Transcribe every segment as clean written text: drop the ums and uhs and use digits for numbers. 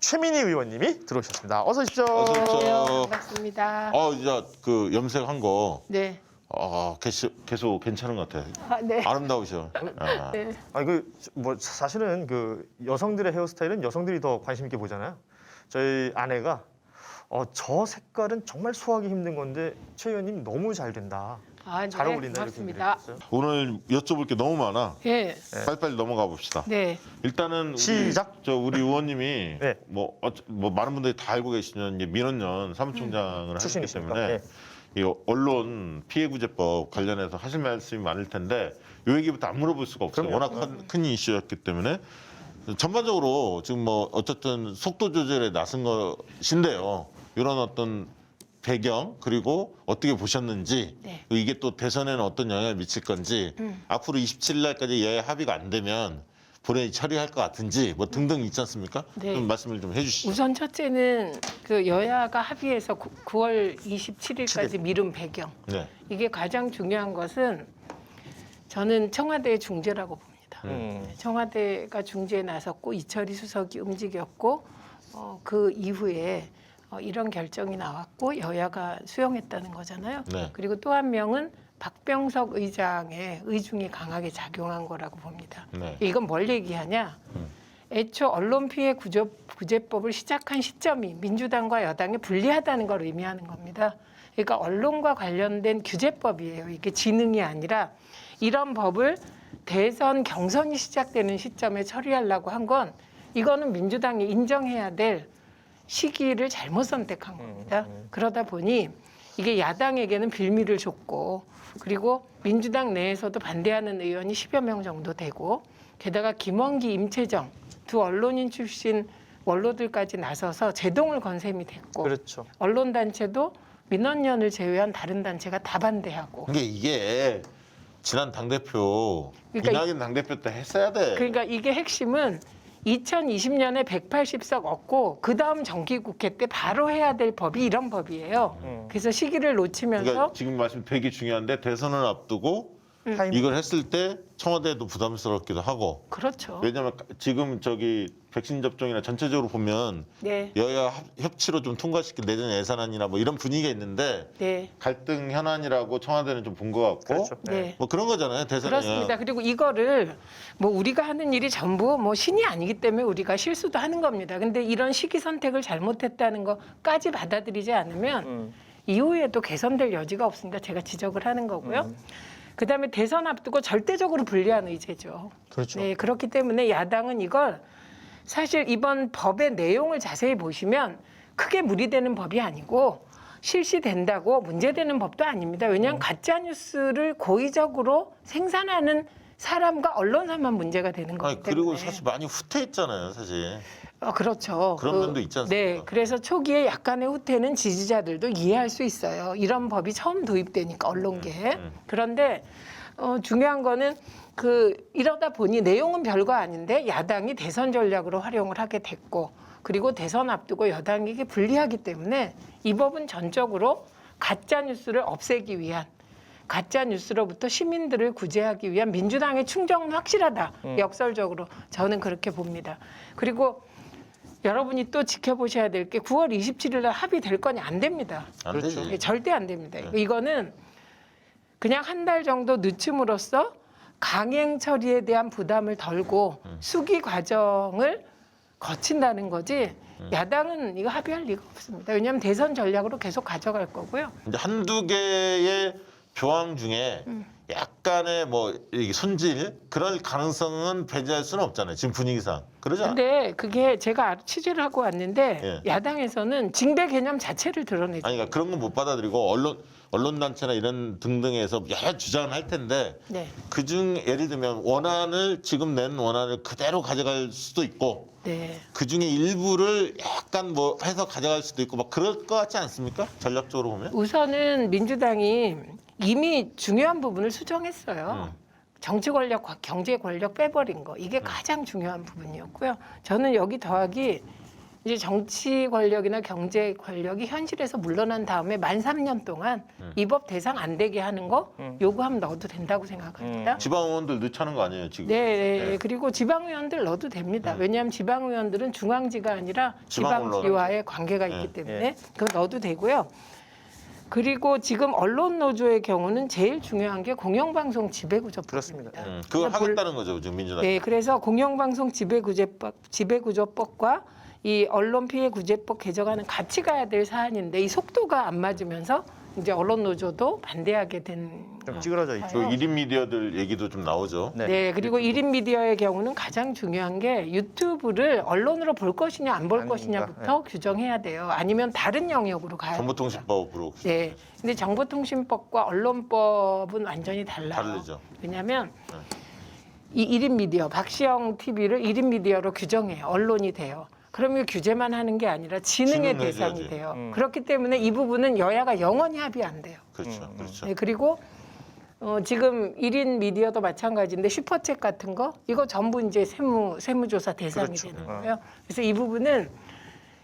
최민희 의원님이 들어오셨습니다. 어서 오십시오. 어서 오십시오. 안녕하세요. 반갑습니다. 이제 그 염색한 거 네. 계속 괜찮은 것 같아요. 네. 아름다우셔. 네. 뭐 사실은 그 여성들의 헤어스타일은 여성들이 더 관심 있게 보잖아요. 저희 아내가 저 색깔은 정말 소화하기 힘든 건데 최 의원님 너무 잘 된다. 네. 잘 어울린다 이렇게 고맙습니다. 얘기를 했어요. 오늘 여쭤볼 게 너무 많아. 예. 빨리빨리 넘어가 봅시다. 네. 일단은 시작. 우리 의원님이 네. 뭐 많은 분들이 다 알고 계시는 이제 민원연 사무총장을 하시기 출신이시니까. 때문에 네. 이 언론 피해구제법 관련해서 하실 말씀이 많을 텐데 이 얘기부터 안 물어볼 수가 없어요. 그럼요. 워낙 큰 이슈였기 때문에 전반적으로 지금 뭐 어쨌든 속도 조절에 나선 것인데요. 이런 어떤 배경 그리고 어떻게 보셨는지 네. 이게 또 대선에는 어떤 영향을 미칠 건지 앞으로 27일 날까지 여야 합의가 안 되면 본회의 처리할 것 같은지 뭐 등등 있지 않습니까? 네. 좀 말씀을 좀 해주시죠. 우선 첫째는 그 여야가 합의해서 9월 27일까지 미룬 배경. 네. 이게 가장 중요한 것은 저는 청와대의 중재라고 봅니다. 청와대가 중재에 나섰고 이철희 수석이 움직였고 그 이후에 이런 결정이 나왔고 여야가 수용했다는 거잖아요. 네. 그리고 또 한 명은 박병석 의장의 의중이 강하게 작용한 거라고 봅니다. 네. 이건 뭘 얘기하냐? 애초 언론 피해 구제법을 시작한 시점이 민주당과 여당이 불리하다는 걸 의미하는 겁니다. 그러니까 언론과 관련된 규제법이에요. 이게 지능이 아니라 이런 법을 대선 경선이 시작되는 시점에 처리하려고 한 건 이거는 민주당이 인정해야 될 시기를 잘못 선택한 겁니다. 그러다 보니 이게 야당에게는 빌미를 줬고 그리고 민주당 내에서도 반대하는 의원이 10여 명 정도 되고 게다가 김원기, 임채정 두 언론인 출신 원로들까지 나서서 제동을 건 셈이 됐고 그렇죠. 언론단체도 민원연을 제외한 다른 단체가 다 반대하고 이게 지난 당대표 그러니까 이낙연 당대표 때 했어야 돼. 그러니까 이게 핵심은 2020년에 180석 얻고 그 다음 정기국회 때 바로 해야 될 법이 이런 법이에요. 그래서 시기를 놓치면서 그러니까 지금 말씀 되게 중요한데 대선을 앞두고 타임. 이걸 했을 때 청와대도 부담스럽기도 하고 그렇죠. 왜냐하면 지금 백신 접종이나 전체적으로 보면 네, 여야 협치로 좀 통과시킨 내년 예산안이나 뭐 이런 분위기가 있는데 네, 갈등 현안이라고 청와대는 좀 본 것 같고 그렇죠. 네. 뭐 그런 거잖아요 대선에. 그렇습니다. 그리고 이거를 뭐 우리가 하는 일이 전부 뭐 신이 아니기 때문에 우리가 실수도 하는 겁니다. 근데 이런 시기 선택을 잘못했다는 거까지 받아들이지 않으면 이후에도 개선될 여지가 없으니까 제가 지적을 하는 거고요. 그다음에 대선 앞두고 절대적으로 불리한 의제죠. 그렇죠. 네, 그렇기 때문에 야당은 이걸 사실 이번 법의 내용을 자세히 보시면 크게 무리되는 법이 아니고 실시된다고 문제되는 법도 아닙니다. 왜냐하면 가짜 뉴스를 고의적으로 생산하는 사람과 언론사만 문제가 되는 거기 아니, 때문에. 그리고 사실 많이 후퇴했잖아요 사실. 그렇죠. 그런 면도 있지 않습니까? 네, 그래서 초기에 약간의 후퇴는 지지자들도 이해할 수 있어요. 이런 법이 처음 도입되니까 언론계에. 그런데 중요한 거는 이러다 보니 내용은 별거 아닌데 야당이 대선 전략으로 활용을 하게 됐고 그리고 대선 앞두고 여당에게 불리하기 때문에 이 법은 전적으로 가짜 뉴스를 없애기 위한 가짜 뉴스로부터 시민들을 구제하기 위한 민주당의 충정은 확실하다. 역설적으로 저는 그렇게 봅니다. 그리고 여러분이 또 지켜보셔야 될 게 9월 27일 날 합의될 거냐 안 됩니다. 안 되지. 이게 절대 안 됩니다. 이거는 그냥 한 달 정도 늦춤으로써 강행 처리에 대한 부담을 덜고 수기 과정을 거친다는 거지 야당은 이거 합의할 리가 없습니다. 왜냐하면 대선 전략으로 계속 가져갈 거고요. 이제 한두 개의 조항 중에 약간의 뭐 이게 손질 그럴 가능성은 배제할 수는 없잖아요. 지금 분위기상 그러지 않아요? 근데 그게 제가 취재를 하고 왔는데 예. 야당에서는 징배 개념 자체를 드러내죠. 아니 그러니까 그런 건 못 받아들이고 언론 단체나 이런 등등에서 여러 주장을 할 텐데 네. 그중 예를 들면 원안을 지금 낸 원안을 그대로 가져갈 수도 있고 네. 그중에 일부를 약간 뭐 해서 가져갈 수도 있고 막 그럴 것 같지 않습니까? 전략적으로 보면. 우선은 민주당이 이미 중요한 부분을 수정했어요. 정치 권력, 경제 권력 빼버린 거 이게 가장 중요한 부분이었고요. 저는 여기 더하기 이제 정치 권력이나 경제 권력이 현실에서 물러난 다음에 만 3년 동안 이 법 대상 안 되게 하는 거 요구하면 넣어도 된다고 생각합니다. 지방의원들 넣자는 거 아니에요 지금? 네. 그리고 지방의원들 넣어도 됩니다. 왜냐하면 지방의원들은 중앙지가 아니라 지방지와의 관계가 있기 때문에 그거 넣어도 되고요. 그리고 지금 언론노조의 경우는 제일 중요한 게 공영방송 지배구조법입니다. 그렇습니다. 그걸 하겠다는 거죠 지금 민주당. 네, 그래서 공영방송 지배구조법과 이 언론피해구제법 개정안은 같이 가야 될 사안인데 이 속도가 안 맞으면서 이제 언론노조도 반대하게 된 좀 찌그러져 있죠. 그 1인 미디어들 얘기도 좀 나오죠. 네, 그리고 1인 미디어의 경우는 가장 중요한 게 유튜브를 언론으로 볼 것이냐 안 볼 아닌가, 것이냐부터 규정해야 돼요. 아니면 다른 영역으로 가야 됩니다. 정보통신법으로 네, 근데 정보통신법과 언론법은 완전히 달라요. 다르죠. 왜냐하면 이 1인 미디어, 박시영 TV를 1인 미디어로 규정해요. 언론이 돼요. 그러면 규제만 하는 게 아니라 지능의 지능을 대상이 해줘야지. 돼요. 그렇기 때문에 이 부분은 여야가 영원히 합의 안 돼요. 그렇죠. 그렇죠. 네, 그리고 지금 1인 미디어도 마찬가지인데 슈퍼챗 같은 거 이거 전부 이제 세무조사 대상이 그렇죠. 되는 거예요. 그래서 이 부분은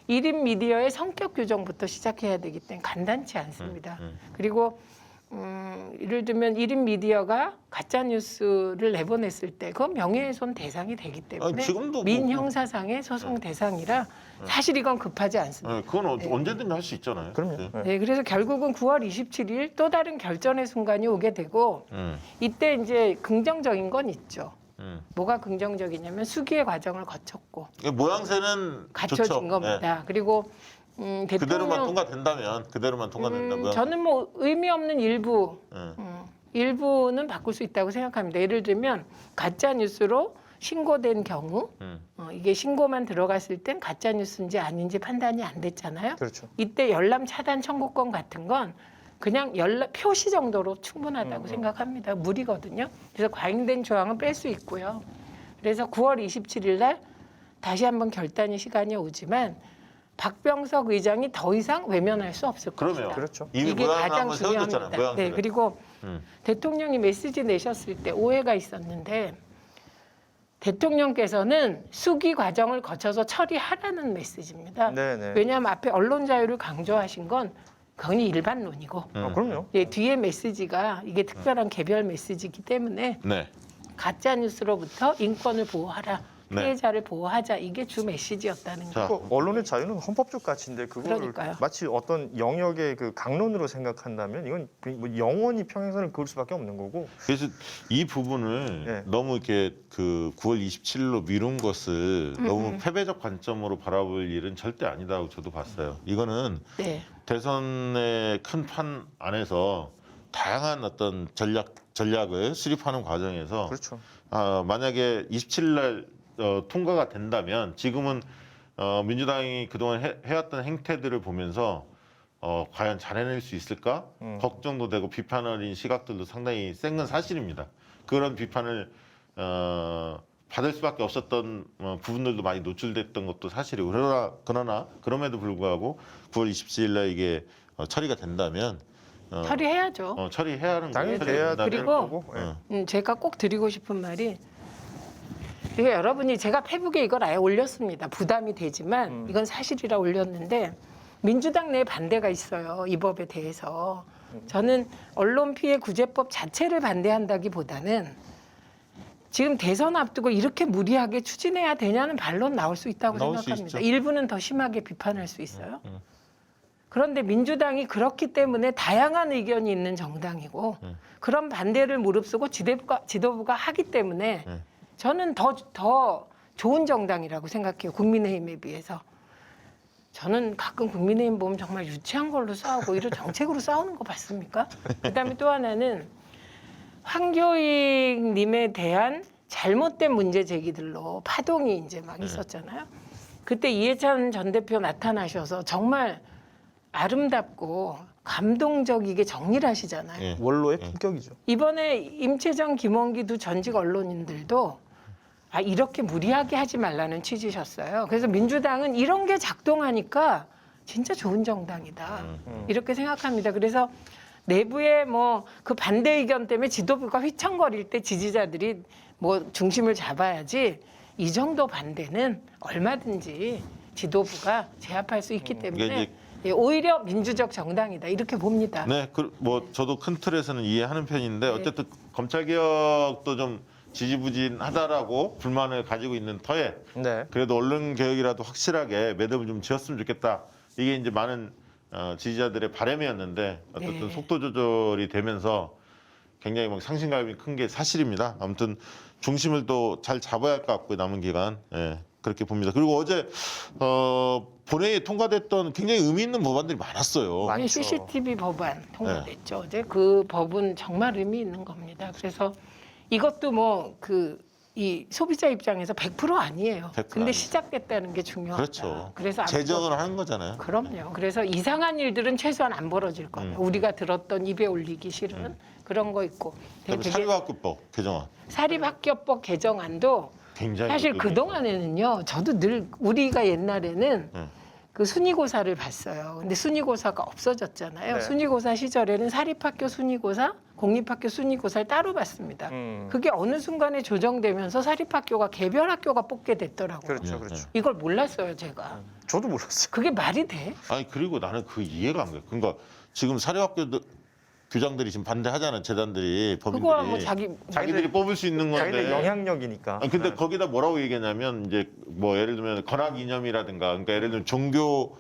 1인 미디어의 성격 규정부터 시작해야 되기 때문에 간단치 않습니다. 그리고 예를 들면 1인 미디어가 가짜 뉴스를 내보냈을 때 그건 명예훼손 대상이 되기 때문에 아니, 지금도 민형사상의 소송 대상이라 사실 이건 급하지 않습니다. 네, 그건 언제든지 할 수 있잖아요. 그럼요. 네. 네. 네, 그래서 결국은 9월 27일 또 다른 결전의 순간이 오게 되고 이때 이제 긍정적인 건 있죠. 뭐가 긍정적이냐면 수기의 과정을 거쳤고 모양새는 갖춰진 좋죠. 겁니다. 그리고 그대로만 대통령 통과된다면 모양. 저는 뭐 의미 없는 일부 네. 일부는 바꿀 수 있다고 생각합니다. 예를 들면 가짜 뉴스로 신고된 경우 이게 신고만 들어갔을 땐 가짜 뉴스인지 아닌지 판단이 안 됐잖아요. 그렇죠. 이때 열람 차단 청구권 같은 건 그냥 표시 정도로 충분하다고 생각합니다. 무리거든요. 그래서 과잉된 조항은 뺄 수 있고요. 그래서 9월 27일 날 다시 한번 결단의 시간이 오지만 박병석 의장이 더 이상 외면할 수 없을 그럼요. 것이다. 그렇죠. 이미 이게 모양을 가장 한번 세워줬잖아요. 중요합니다. 모양새를. 네, 그리고 음. 대통령이 메시지 내셨을 때 오해가 있었는데 대통령께서는 수기 과정을 거쳐서 처리하라는 메시지입니다. 네네. 왜냐하면 앞에 언론 자유를 강조하신 건 그건 일반론이고 그럼요. 예, 뒤에 메시지가 이게 특별한 개별 메시지이기 때문에 네. 가짜 뉴스로부터 인권을 보호하라. 네. 피해자를 보호하자. 이게 주 메시지였다는 자, 거예요. 그 언론의 자유는 헌법적 가치인데 그걸 그러니까요. 마치 어떤 영역의 그 강론으로 생각한다면 이건 뭐 영원히 평행선을 그을 수밖에 없는 거고. 그래서 이 부분을 네. 너무 이렇게 그 9월 27일로 미룬 것을 너무 패배적 관점으로 바라볼 일은 절대 아니다고 저도 봤어요. 이거는 네. 대선의 큰 판 안에서 다양한 어떤 전략을 수립하는 과정에서 그렇죠. 만약에 27일 날 통과가 된다면 지금은 민주당이 그동안 해왔던 행태들을 보면서 과연 잘해낼 수 있을까 걱정도 되고 비판적인 시각들도 상당히 센 건 사실입니다. 그런 비판을 받을 수밖에 없었던 부분들도 많이 노출됐던 것도 사실이고 그러나 그럼에도 불구하고 9월 27일 날 이게 처리가 된다면 처리해야죠. 처리해야 하는 당연히 거예요. 돼야 될 그리고 거고. 예. 제가 꼭 드리고 싶은 말이 이게 여러분이 제가 페북에 이걸 아예 올렸습니다. 부담이 되지만 이건 사실이라 올렸는데 민주당 내에 반대가 있어요. 이 법에 대해서. 저는 언론피해구제법 자체를 반대한다기보다는 지금 대선 앞두고 이렇게 무리하게 추진해야 되냐는 반론 나올 수 있다고 나올 수 생각합니다. 있죠. 일부는 더 심하게 비판할 수 있어요. 그런데 민주당이 그렇기 때문에 다양한 의견이 있는 정당이고 그런 반대를 무릅쓰고 지도부가 하기 때문에 저는 더 좋은 정당이라고 생각해요. 국민의힘에 비해서. 저는 가끔 국민의힘 보면 정말 유치한 걸로 싸우고 이런 정책으로 싸우는 거 봤습니까? 그다음에 또 하나는 황교익 님에 대한 잘못된 문제 제기들로 파동이 이제 막 있었잖아요. 그때 이해찬 전 대표 나타나셔서 정말 아름답고 감동적이게 정리를 하시잖아요. 예. 원로의 품격이죠. 이번에 임채정, 김원기 두 전직 언론인들도 이렇게 무리하게 하지 말라는 취지셨어요. 그래서 민주당은 이런 게 작동하니까 진짜 좋은 정당이다. 이렇게 생각합니다. 그래서 내부에 뭐 그 반대 의견 때문에 지도부가 휘청거릴 때 지지자들이 뭐 중심을 잡아야지 이 정도 반대는 얼마든지 지도부가 제압할 수 있기 때문에 이게 예, 오히려 민주적 정당이다 이렇게 봅니다. 네, 뭐 저도 큰 틀에서는 이해하는 편인데 네. 어쨌든 검찰 개혁도 좀 지지부진하다라고 불만을 가지고 있는 터에 네. 그래도 언론 개혁이라도 확실하게 매듭을 좀 지었으면 좋겠다. 이게 이제 많은 지지자들의 바람이었는데 어쨌든 네. 속도 조절이 되면서 굉장히 막 상실감이 큰 게 사실입니다. 아무튼 중심을 또 잘 잡아야 할 것 같고요. 남은 기간 그렇게 봅니다. 그리고 어제 본회의에 통과됐던 굉장히 의미 있는 법안들이 많았어요. 많죠. CCTV 법안 통과됐죠. 어제 그 법은 정말 의미 있는 겁니다. 그래서 이것도 뭐 이 소비자 입장에서 100% 아니에요. 100% 근데 아니죠. 시작됐다는 게 중요하다. 그렇죠. 그래서 제정을 하는 거잖아요. 그럼요. 그래서 이상한 일들은 최소한 안 벌어질 거예요. 우리가 들었던 입에 올리기 싫은 그런 거 있고. 그다음에 되게 사립학교법 개정안 사립학교법 개정안도 굉장히 사실 그 동안에는요. 저도 늘 우리가 옛날에는 그 순위고사를 봤어요. 근데 순위고사가 없어졌잖아요. 네. 순위고사 시절에는 사립학교 순위고사, 공립학교 순위고사를 따로 봤습니다. 그게 어느 순간에 조정되면서 사립학교가 개별학교가 뽑게 됐더라고요. 그렇죠, 그렇죠. 이걸 몰랐어요, 제가. 저도 몰랐어요. 그게 말이 돼? 아니 그리고 나는 그 이해가 안 가요. 그러니까 지금 사립학교 교장들이 지금 반대하잖아요. 재단들이 그거야 뭐 법인들이 자기 자기들이 뽑을 수 있는 자기들 건데. 영향력이니까. 아니, 근데 네. 거기다 뭐라고 얘기하냐면 이제 뭐 예를 들면 건학 이념이라든가 그러니까 예를 들면 종교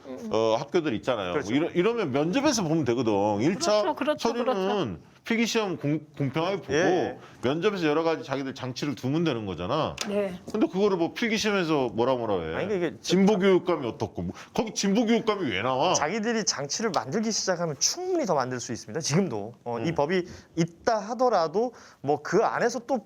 학교들 있잖아요. 그렇죠. 뭐 이러면 면접에서 보면 되거든. 1차 그렇죠, 서류는 필기시험 공평하게 보고 예. 면접에서 여러 가지 자기들 장치를 두면 되는 거잖아. 네. 근데 그거를 뭐 필기시험에서 뭐라 해. 아니, 이게 진보 교육감이 어떻고 뭐, 거기 진보 교육감이 왜 나와? 자기들이 장치를 만들기 시작하면 충분히 더 만들 수 있습니다. 지금도 음. 이 법이 있다 하더라도 뭐 그 안에서 또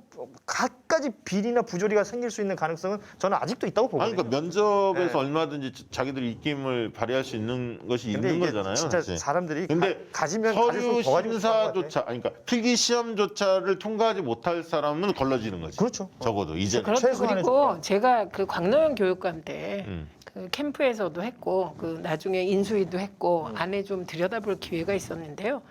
갖가지 비리나 부조리가 생길 수 있는 가능성은 저는 아직도 있다고 보거든요. 아니 그러니까 면접에서 네. 얼마든지 자기들이 입김을 발휘할 수 있는 것이 근데 있는 이게 거잖아요. 진짜 사실. 사람들이 근데 가지면 서류 가질수록 더 가지고 싶어 하는 것 같아. 심사조차 아니 그러니까 필기 시험조차를 통과하지 못할 사람은 걸러지는 거지. 그렇죠. 적어도 이제. 그렇죠. 최소한의 그리고 제가 그 광노현 교육감 때 음. 그 캠프에서도 했고 그 나중에 인수위도 했고 안에 좀 들여다볼 기회가 있었는데요.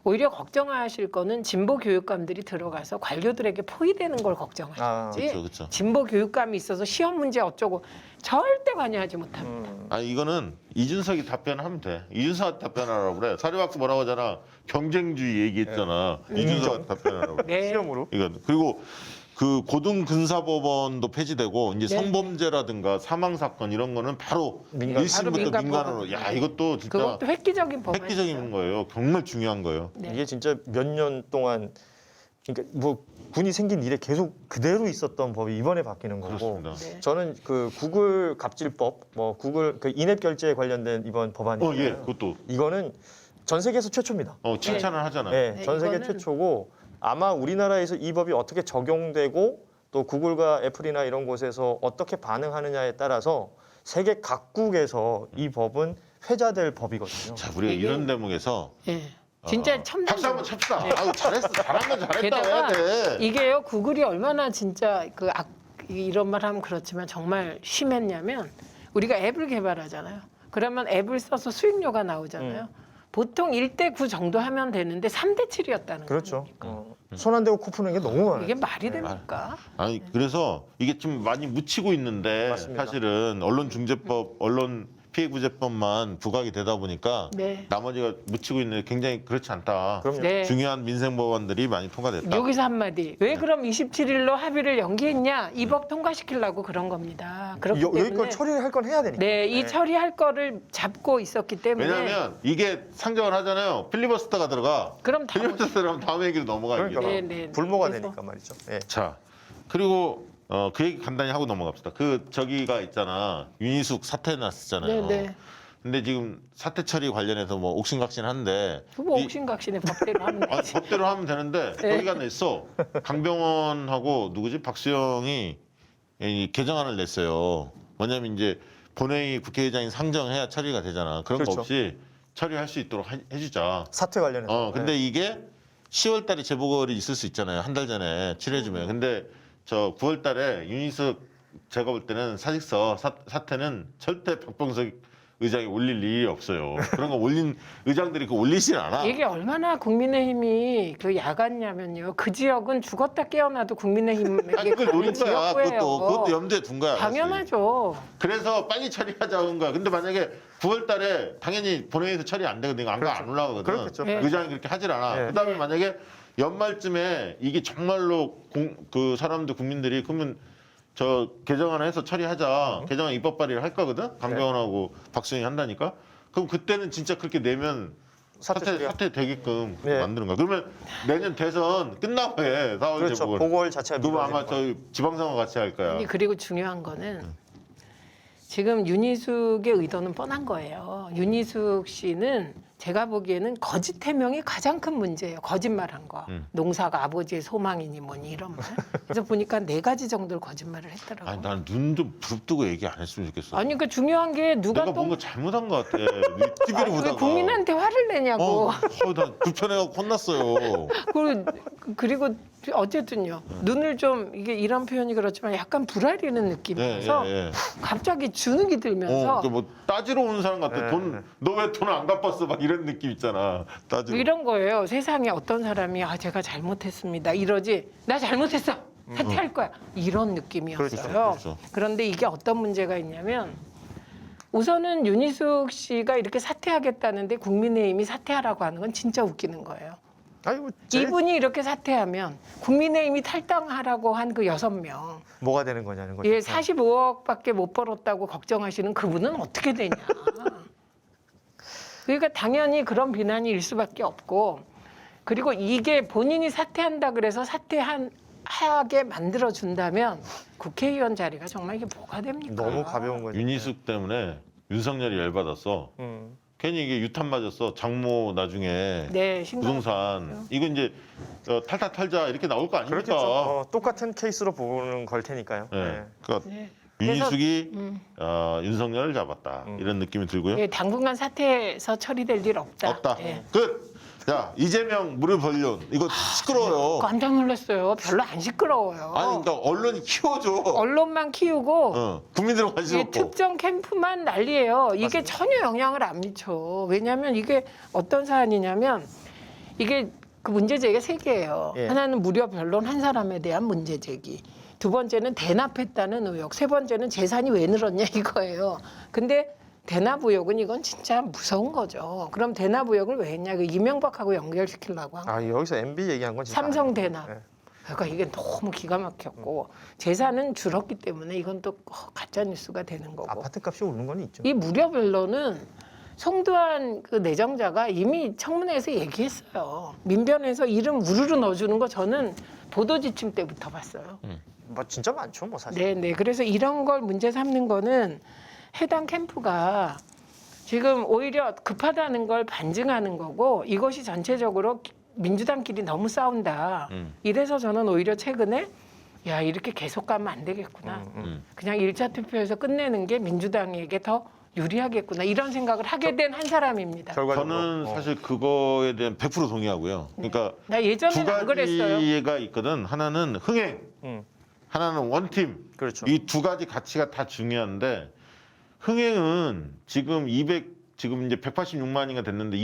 오히려 걱정하실 거는 진보 교육감들이 들어가서 관료들에게 포위되는 걸 걱정하시지. 아, 그렇죠. 진보 교육감이 있어서 시험 문제 어쩌고 절대 관여하지 못합니다. 아니 이거는 이준석이 답변하면 돼. 이준석 답변하라고 그래. 사립학교 뭐라고 하잖아. 경쟁주의 얘기했잖아. 이준석 답변하라고. 그래. 네. 시험으로. 이건 그리고 그 고등근사법원도 폐지되고 이제 네. 성범죄라든가 사망 사건 이런 거는 바로 민간. 1심부터 바로 민간 민간으로. 법원. 야 이것도 진짜 그것도 획기적인 법안이죠. 획기적인 거예요. 정말 중요한 거예요. 네. 이게 진짜 몇 년 동안 그러니까 뭐 군이 생긴 이래 계속 그대로 있었던 법이 이번에 바뀌는 거고. 그렇습니다. 네. 저는 그 구글 갑질법, 뭐 구글 그 인앱 결제에 관련된 이번 법안이 예, 그것도 이거는 전 세계에서 최초입니다. 칭찬을 하잖아요. 네, 네, 전 세계 이거는- 최초고 아마 우리나라에서 이 법이 어떻게 적용되고 또 구글과 애플이나 이런 곳에서 어떻게 반응하느냐에 따라서 세계 각국에서 이 법은 회자될 법이거든요. 자, 우리가 이게- 이런 대목에서 예. 진짜 첨단. 박수 한번 칩시다. 아우 잘했어, 잘한 건 잘했다 게다가 해야 돼. 이게요 구글이 얼마나 진짜 이런 말 하면 그렇지만 정말 심했냐면 우리가 앱을 개발하잖아요. 그러면 앱을 써서 수익료가 나오잖아요. 보통 1대9 정도 하면 되는데 3대7이었다는 그렇죠. 거니까. 손 안 대고 코 푸는 게 너무 많아요. 이게 말이 됩니까? 아니 그래서 이게 좀 많이 묻히고 있는데 맞습니다. 사실은 언론중재법, 언론피해구제법만 부각이 되다 보니까 네. 나머지가 묻히고 있는데 굉장히 그렇지 않다. 그럼요. 네. 중요한 민생 법안들이 많이 통과됐다. 여기서 한마디. 왜 그럼 27일로 합의를 연기했냐? 이 법 통과시키려고 그런 겁니다. 그렇기 여기 때문에 걸 처리를 할 건 해야 되니까. 네, 이 처리할 거를 잡고 있었기 때문에 왜냐하면 이게 상정을 하잖아요. 필리버스터가 들어가. 그럼 다 필리버스터라면 다음 얘기로 넘어가야 그러니까 돼. 네, 네. 불모가 그래서- 되니까 말이죠. 예. 자, 그리고 그 얘기 간단히 하고 넘어갑시다. 그 저기가 있잖아. 윤희숙 사태 났었잖아요. 네, 네. 근데 지금 사태 처리 관련해서 뭐 옥신각신한데 그거 이- 옥신각신의 법대로 하면 아니, 되지. 법대로 하면 되는데 네. 여기가 냈어. 강병원하고 누구지? 박수영이 이 개정안을 냈어요. 뭐냐면 이제 본회의 국회의장이 상정해야 처리가 되잖아. 그런 그렇죠. 거 없이 처리할 수 있도록 해주자. 사퇴 관련해서. 근데 예. 이게 10월 달에 재보궐이 있을 수 있잖아요. 한 달 전에 칠해주면. 근데 저 9월 달에 윤희숙 제가 볼 때는 사직서 사태는 절대 박병석 의장이 올릴 일이 없어요. 그런 거 올린 의장들이 그 올리진 않아. 이게 얼마나 국민의힘이 그 야갔냐면요. 그 지역은 죽었다 깨어나도 국민의힘에게 아니, 그걸 노린 거야. 지역구예요. 그것도 염두에 둔 거야. 사실. 당연하죠. 그래서 빨리 처리하자는 거야. 근데 만약에 9월 달에 당연히 본회의에서 처리 안 되거든. 안 그렇죠. 올라가거든. 그렇겠죠. 네. 의장이 그렇게 하질 않아. 네. 그다음에 만약에 연말쯤에 이게 정말로 그 사람들 국민들이 그러면 저 개정안을 해서 처리하자. 개정안 입법 발의를 할 거거든. 강병원하고 박수영이 한다니까. 그럼 그때는 진짜 그렇게 내면 사퇴 되게끔 네. 만드는 거야. 그러면 내년 대선 끝나고 해. 4월 그렇죠. 재보궐. 보궐 자체가 그거 아마 미뤄지는 거예요. 저희 지방선거 같이 할 거야. 아니, 그리고 중요한 거는 지금 윤희숙의 의도는 뻔한 거예요. 윤희숙 씨는 제가 보기에는 거짓 해명이 가장 큰 문제예요. 거짓말한 거. 농사가 아버지의 소망이니 뭐니 이런 말. 그래서 보니까 4가지 정도를 거짓말을 했더라고요. 아니 난 눈 좀 부릅뜨고 얘기 안 했으면 좋겠어. 아니 그 중요한 게 누가 내가 또 뭔가 잘못한 것 같아. TV를 왜 보다가. 국민한테 화를 내냐고. 나 불편해갖고 혼났어요. 그리고 어쨌든요. 눈을 좀 이게 이런 표현이 그렇지만 약간 불아리는 느낌이어서 예. 갑자기 주눅이 들면서 뭐 따지러 오는 사람 같아. 네. 너 왜 돈 안 갚았어? 막 이런 느낌 있잖아. 따지러. 이런 거예요. 세상에 어떤 사람이 제가 잘못했습니다. 이러지. 나 잘못했어. 사퇴할 거야. 이런 느낌이었어요. 그렇죠. 그런데 이게 어떤 문제가 있냐면 우선은 윤희숙 씨가 이렇게 사퇴하겠다는데 국민의힘이 사퇴하라고 하는 건 진짜 웃기는 거예요. 아이고, 이분이 이렇게 사퇴하면 국민의힘이 탈당하라고 한 그 6명. 뭐가 되는 거냐는 거죠. 예, 45억밖에 못 벌었다고 걱정하시는 그분은 어떻게 되냐. 그러니까 당연히 그런 비난이 일 수밖에 없고 그리고 이게 본인이 사퇴한다 그래서 하게 만들어 준다면 국회의원 자리가 정말 이게 뭐가 됩니까? 너무 가벼운 거죠. 윤희숙 때문에 윤석열이 열받았어. 괜히 이게 유탄 맞았어. 장모 나중에 네, 부동산 이거 이제 탈탈 털자 이렇게 나올 거 아닙니까? 그렇겠죠. 똑같은 케이스로 보는 걸 테니까요. 네. 네. 그러니까 네. 윤희숙이 윤석열을 잡았다 이런 느낌이 들고요. 예, 당분간 사퇴해서 처리될 일 없다. 없다. 예. 끝. 야 이재명 무료 변론 이거 시끄러워요. 깜짝 놀랐어요. 별로 안 시끄러워요. 아니 그러니까 언론이 키워줘. 언론만 키우고 국민들은 관심 이게 없고. 특정 캠프만 난리예요. 이게 전혀 영향을 안 미쳐. 왜냐하면 이게 어떤 사안이냐면 이게 그 문제 제기가 3개예요. 예. 하나는 무료 변론 한 사람에 대한 문제 제기. 2번째는 대납했다는 의혹. 3번째는 재산이 왜 늘었냐 이거예요. 근데 대납 의혹은 이건 진짜 무서운 거죠. 그럼 대납 의혹을 왜 했냐? 그 이명박하고 연결시키려고 한 거예요. 여기서 MB 얘기한 건 진짜 삼성 아니에요. 대납. 네. 그러니까 이게 너무 기가 막혔고 재산은 줄었기 때문에 이건 또 가짜 뉴스가 되는 거고. 아파트 값이 오르는 건 있죠. 이 무료 변론은 송두환 그 내정자가 이미 청문회에서 얘기했어요. 민변에서 이름 우르르 넣어주는 거 저는 보도 지침 때부터 봤어요. 뭐 진짜 많죠, 뭐 사실. 네. 그래서 이런 걸 문제 삼는 거는 해당 캠프가 지금 오히려 급하다는 걸 반증하는 거고 이것이 전체적으로 민주당끼리 너무 싸운다. 이래서 저는 오히려 최근에 야 이렇게 계속 가면 안 되겠구나. 그냥 1차 투표에서 끝내는 게 민주당에게 더 유리하겠구나. 이런 생각을 하게 된 한 사람입니다. 결과적으로. 저는 사실 그거에 대한 100% 동의하고요. 그러니까 나 두 예전에는 안 그랬어요. 가지가 있거든. 하나는 흥행, 하나는 원팀. 그렇죠. 이 2가지 가치가 다 중요한데 흥행은 지금 지금 이제 186만인가 됐는데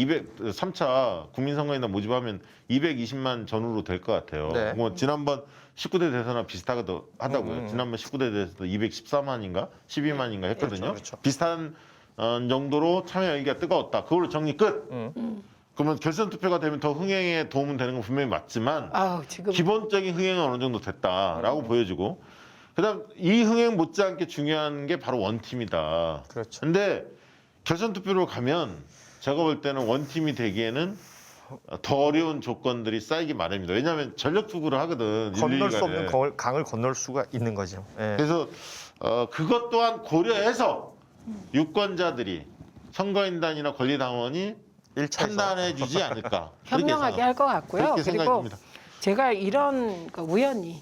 3차 국민선거인단 모집하면 220만 전후로 될 것 같아요. 네. 뭐 지난번 19대 대선과 비슷하다고요. 지난번 19대 대선도 214만인가 12만인가 했거든요. 그렇죠. 비슷한 정도로 참여 열기가 뜨거웠다. 그걸로 정리 끝. 그러면 결선 투표가 되면 더 흥행에 도움은 되는 건 분명히 맞지만 지금 기본적인 흥행은 어느 정도 됐다라고 보여지고 그다음 이 흥행 못지않게 중요한 게 바로 원팀이다. 그렇죠. 근데 결선 투표로 가면 제가 볼 때는 원팀이 되기에는 더 어려운 조건들이 쌓이기 마련입니다. 왜냐하면 전력 투구를 하거든. 건널 수 윤리위원회. 없는 강을 건널 수가 있는 거죠. 예. 그래서 그것 또한 고려해서 유권자들이 선거인단이나 권리당원이 1차에서 판단해주지 않을까. 현명하게 할 것 같고요. 그렇게 그리고 생각이 듭니다. 제가 이런 우연히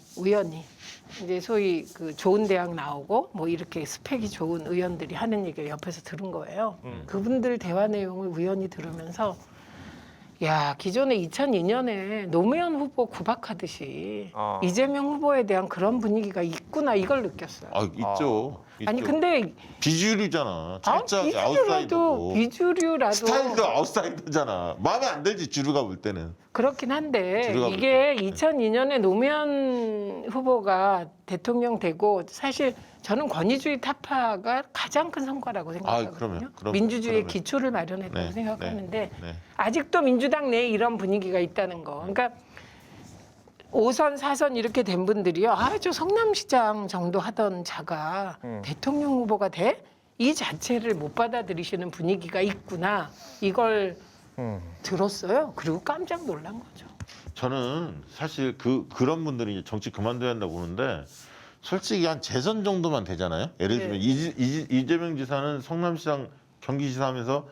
이제 소위 그 좋은 대학 나오고 뭐 이렇게 스펙이 좋은 의원들이 하는 얘기를 옆에서 들은 거예요. 그분들 대화 내용을 우연히 들으면서 야 기존에 2002년에 노무현 후보 구박하듯이 이재명 후보에 대한 그런 분위기가 있구나 이걸 느꼈어요. 아, 있죠. 아니 있죠. 근데 비주류잖아. 철저하게 비주류라도 아웃사이더고. 비주류라도 스타일도 아웃사이더잖아. 마음에 안 들지 주류가 볼 때는. 그렇긴 한데 주류가 이게 2002년에 노무현 후보가 대통령 되고 사실 저는 권위주의 타파가 가장 큰 성과라고 생각하거든요. 그러면. 민주주의의 기초를 마련했다고 네, 생각하는데 네. 아직도 민주당 내에 이런 분위기가 있다는 거. 그러니까 5선, 4선 이렇게 된 분들이요. 저 성남시장 정도 하던 자가 대통령 후보가 돼? 이 자체를 못 받아들이시는 분위기가 있구나. 이걸 들었어요. 그리고 깜짝 놀란 거죠. 저는 사실 그런 분들이 이제 정치 그만둬야 한다고 보는데 솔직히 한 재선 정도만 되잖아요. 예를 들면 이재명 지사는 성남시장 경기지사 하면서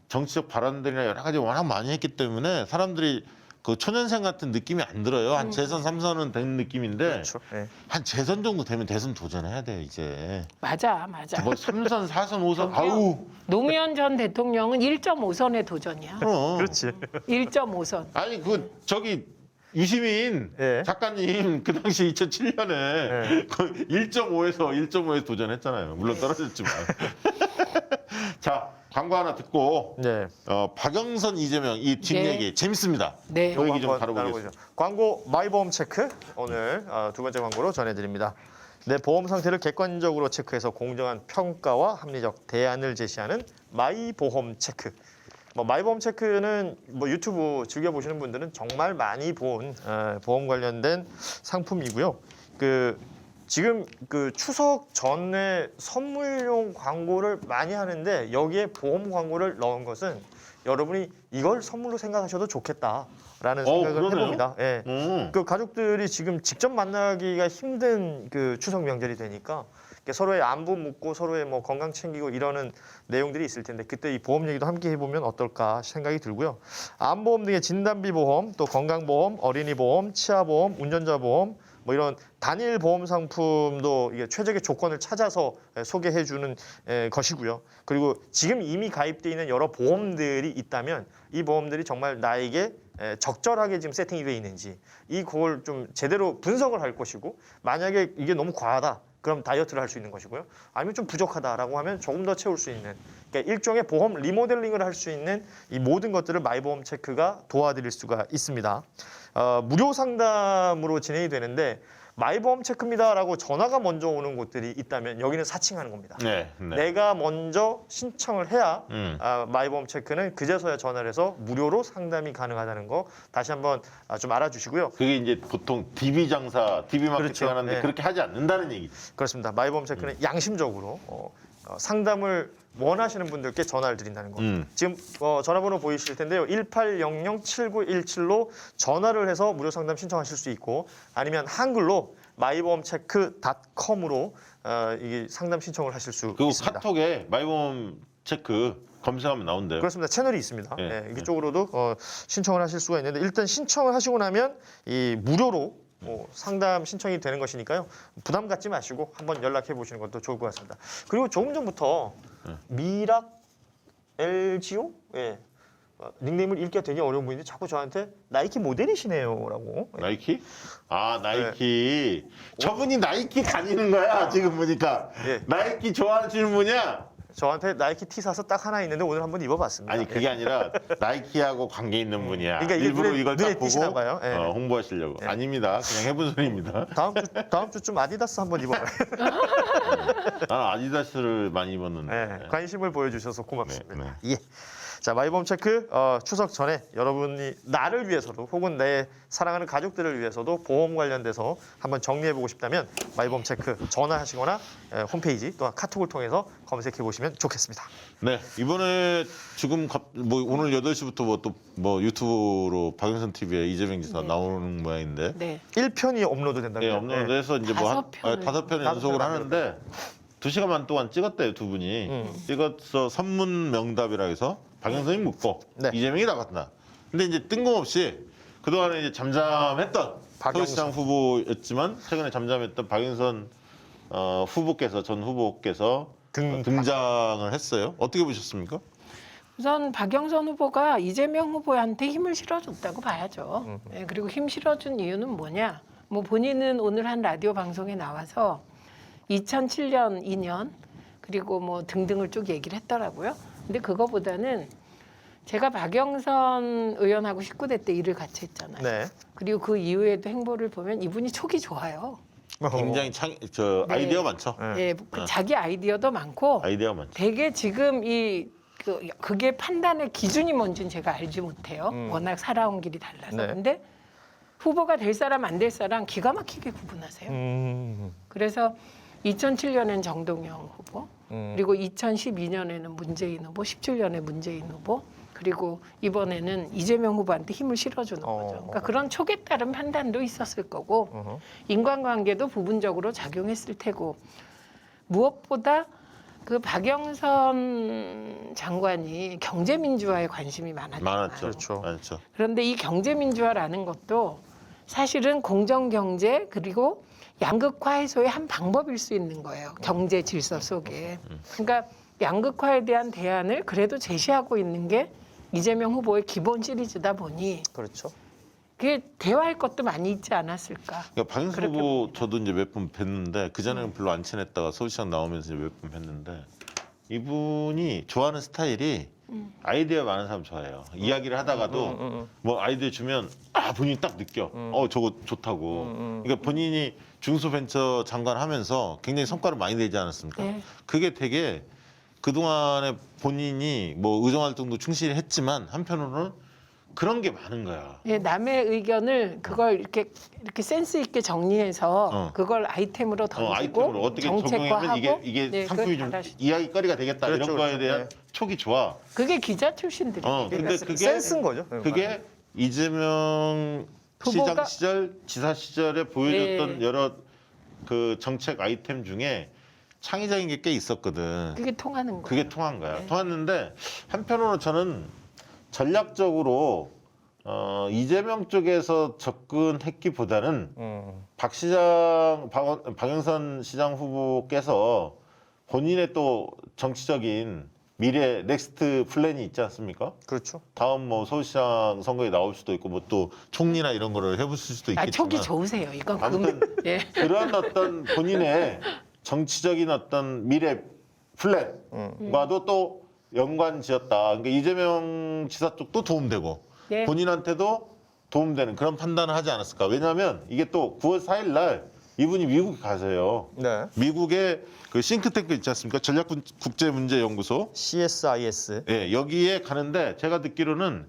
정치적 발언들이나 여러 가지 워낙 많이 했기 때문에 사람들이 그 초년생 같은 느낌이 안 들어요. 한 재선 3선은 된 느낌인데 그렇죠. 네. 한 재선 정도 되면 대선 도전해야 돼요 이제. 맞아. 뭐 3선, 4선, 5선 저기요. 아우 노무현 전 대통령은 1.5선의 도전이야. 그럼. 그렇지. 1.5선. 아니 저기 유시민 예. 작가님 그 당시 2007년에 예. 1.5에서 도전했잖아요. 물론 떨어졌지만. 자 광고 하나 듣고 네. 박영선 이재명 이 뒷얘기 재밌습니다. 네. 그 얘기 좀 한번 다뤄보겠습니다. 광고 마이보험 체크 오늘 두 번째 광고로 전해드립니다. 내 보험 상태를 객관적으로 체크해서 공정한 평가와 합리적 대안을 제시하는 마이보험 체크. 마이보험 체크는 유튜브 즐겨 보시는 분들은 정말 많이 본 보험 관련된 상품이고요. 지금 추석 전에 선물용 광고를 많이 하는데 여기에 보험 광고를 넣은 것은 여러분이 이걸 선물로 생각하셔도 좋겠다라는 생각을 그러네요. 해봅니다. 예. 가족들이 지금 직접 만나기가 힘든 추석 명절이 되니까 서로의 안부 묻고 서로의 건강 챙기고 이러는 내용들이 있을 텐데 그때 이 보험 얘기도 함께 해보면 어떨까 생각이 들고요. 암보험 등의 진단비 보험, 또 건강보험, 어린이보험, 치아보험, 운전자보험 이런 단일 보험 상품도 이게 최적의 조건을 찾아서 소개해주는 것이고요. 그리고 지금 이미 가입돼 있는 여러 보험들이 있다면 이 보험들이 정말 나에게 적절하게 지금 세팅이 돼 있는지 그걸 좀 제대로 분석을 할 것이고 만약에 이게 너무 과하다. 그럼 다이어트를 할 수 있는 것이고요. 아니면 좀 부족하다라고 하면 조금 더 채울 수 있는 그러니까 일종의 보험 리모델링을 할 수 있는 이 모든 것들을 마이보험 체크가 도와드릴 수가 있습니다. 무료 상담으로 진행이 되는데 마이보험 체크입니다라고 전화가 먼저 오는 곳들이 있다면 여기는 사칭하는 겁니다. 네. 내가 먼저 신청을 해야 마이보험 체크는 그제서야 전화를 해서 무료로 상담이 가능하다는 거 다시 한번 좀 알아주시고요. 그게 이제 보통 DB 장사, DB 마케팅 그렇죠. 하는데 네. 그렇게 하지 않는다는 얘기죠. 그렇습니다. 마이보험 체크는 양심적으로 상담을 원하시는 분들께 전화를 드린다는 거. 지금 전화번호 보이실 텐데요. 1800-7917로 전화를 해서 무료 상담 신청하실 수 있고 아니면 한글로 마이보험체크.com으로 이게 상담 신청을 하실 수 그리고 있습니다. 카톡에 마이보험 체크 검색하면 나온대요. 그렇습니다. 채널이 있습니다. 네. 이쪽으로도 신청을 하실 수가 있는데 일단 신청을 하시고 나면 이 무료로 상담 신청이 되는 것이니까요. 부담 갖지 마시고 한번 연락해 보시는 것도 좋을 것 같습니다. 그리고 조금 전부터 미락 LGO 닉네임을 읽기가 되게 어려운 분인데 자꾸 저한테 나이키 모델이시네요라고. 나이키? 나이키. 저분이 나이키 다니는 거야 지금 보니까. 예. 나이키 좋아하시는 분이야. 저한테 나이키 티 사서 딱 하나 있는데 오늘 한번 입어봤습니다. 아니 그게 아니라 나이키하고 관계 있는 분이야. 그러니까 이게 일부러 눈에- 이걸 눈에 딱 보고 띄시나 봐요. 예. 홍보하시려고. 아닙니다. 그냥 해본 소리입니다. 다음 주 좀 아디다스 한번 입어봐요. 나는 아디다스를 많이 입었는데. 관심을 보여주셔서 고맙습니다. 네, 예. 자, 마이보험 체크 추석 전에 여러분이 나를 위해서도 혹은 내 사랑하는 가족들을 위해서도 보험 관련돼서 한번 정리해보고 싶다면 마이보험 체크 전화하시거나 홈페이지 또한 카톡을 통해서 검색해 보시면 좋겠습니다. 네, 이번에 지금 오늘 8시부터 유튜브로 박영선 TV에 이재명 지사 나오는 모양인데. 네. 1편이 업로드 된다고요. 네, 업로드해서 이제 다섯 편을. 5편 연속을 다섯 하는데 2시간 반 동안 찍었대요, 두 분이. 찍어서 선문 명답이라 해서 박영선이 묻고 네. 이재명이 나갔다. 근데 이제 뜬금없이 그동안에 이제 잠잠했던 서울시장 후보였지만 최근에 잠잠했던 박영선 전 후보께서 등장을 했어요. 어떻게 보셨습니까? 우선 박영선 후보가 이재명 후보한테 힘을 실어줬다고 봐야죠. 그리고 힘 실어준 이유는 뭐냐? 뭐 본인은 오늘 한 라디오 방송에 나와서 2007년, 2년 그리고 뭐 등등을 쭉 얘기를 했더라고요. 근데 그거보다는 제가 박영선 의원하고 19대 때 일을 같이 했잖아요. 네. 그리고 그 이후에도 행보를 보면 이분이 촉이 좋아요. 굉장히 네. 아이디어 많죠. 예, 그 자기 아이디어도 많고 아이디어 많죠. 되게 지금 그게 판단의 기준이 뭔지는 제가 알지 못해요. 워낙 살아온 길이 달라서. 네. 근데 후보가 될 사람 안 될 사람 기가 막히게 구분하세요. 그래서 2007년엔 정동영 후보, 그리고 2012년에는 문재인 후보, 17년에 문재인 후보, 그리고 이번에는 이재명 후보한테 힘을 실어주는 거죠. 그러니까 그런 촉에 따른 판단도 있었을 거고 인간관계도 부분적으로 작용했을 테고 무엇보다 그 박영선 장관이 경제민주화에 관심이 많았잖아요. 많았죠. 그렇죠. 많죠. 그런데 이 경제민주화라는 것도 사실은 공정경제 그리고 양극화 해소의 한 방법일 수 있는 거예요. 경제 질서 속에. 그러니까 양극화에 대한 대안을 그래도 제시하고 있는 게 이재명 후보의 기본 시리즈다 보니 그렇죠. 그게 대화할 것도 많이 있지 않았을까. 그러니까 박영선 그렇게 후보 저도 이제 몇 번 뵀는데 그 전에는 별로 안 친했다가 서울시장 나오면서 몇 번 뵀는데 이분이 좋아하는 스타일이 아이디어 많은 사람 좋아해요. 이야기를 하다가도 뭐 아이디어 주면 본인이 딱 느껴. 저거 좋다고. 그러니까 본인이 중소벤처 장관 하면서 굉장히 성과를 많이 내지 않았습니까? 네. 그게 되게 그동안에 본인이 뭐 의정활동도 충실히 했지만 한편으로는 그런 게 많은 거야. 예, 남의 의견을 그걸 이렇게 센스 있게 정리해서 그걸 아이템으로 던지고 아이템으로 어떻게 정책화하고 적용하면 이게 네, 상품이 그걸 좀 잘하시- 이야기거리가 되겠다 그렇죠, 이런 거에 그렇죠. 대한 네. 촉이 좋아. 그게 기자 출신들이. 근데 그게 센스인 거죠. 그게 이재명 시장 후보가- 시절, 지사 시절에 보여줬던 네. 여러 그 정책 아이템 중에 창의적인 게 꽤 있었거든. 그게 통하는 거예요. 그게 통한 거야. 네. 통했는데 한편으로는 저는 전략적으로 이재명 쪽에서 접근했기보다는 박영선 시장 후보께서 본인의 또 정치적인 미래 넥스트 플랜이 있지 않습니까? 그렇죠. 다음 뭐 서울시장 선거에 나올 수도 있고 뭐 또 총리나 이런 거를 해보실 수도 있겠지만 촉이 좋으세요. 이건 아무튼 예. 그런 어떤 본인의 정치적인 어떤 미래 플랜과도 또 연관지었다. 그러니까 이재명 지사 쪽도 도움되고 네. 본인한테도 도움되는 그런 판단을 하지 않았을까. 왜냐하면 이게 또 9월 4일 날 이분이 미국에 가세요. 네. 미국의 그 싱크탱크 있지 않습니까? 전략국제문제연구소. CSIS. 예, 여기에 가는데 제가 듣기로는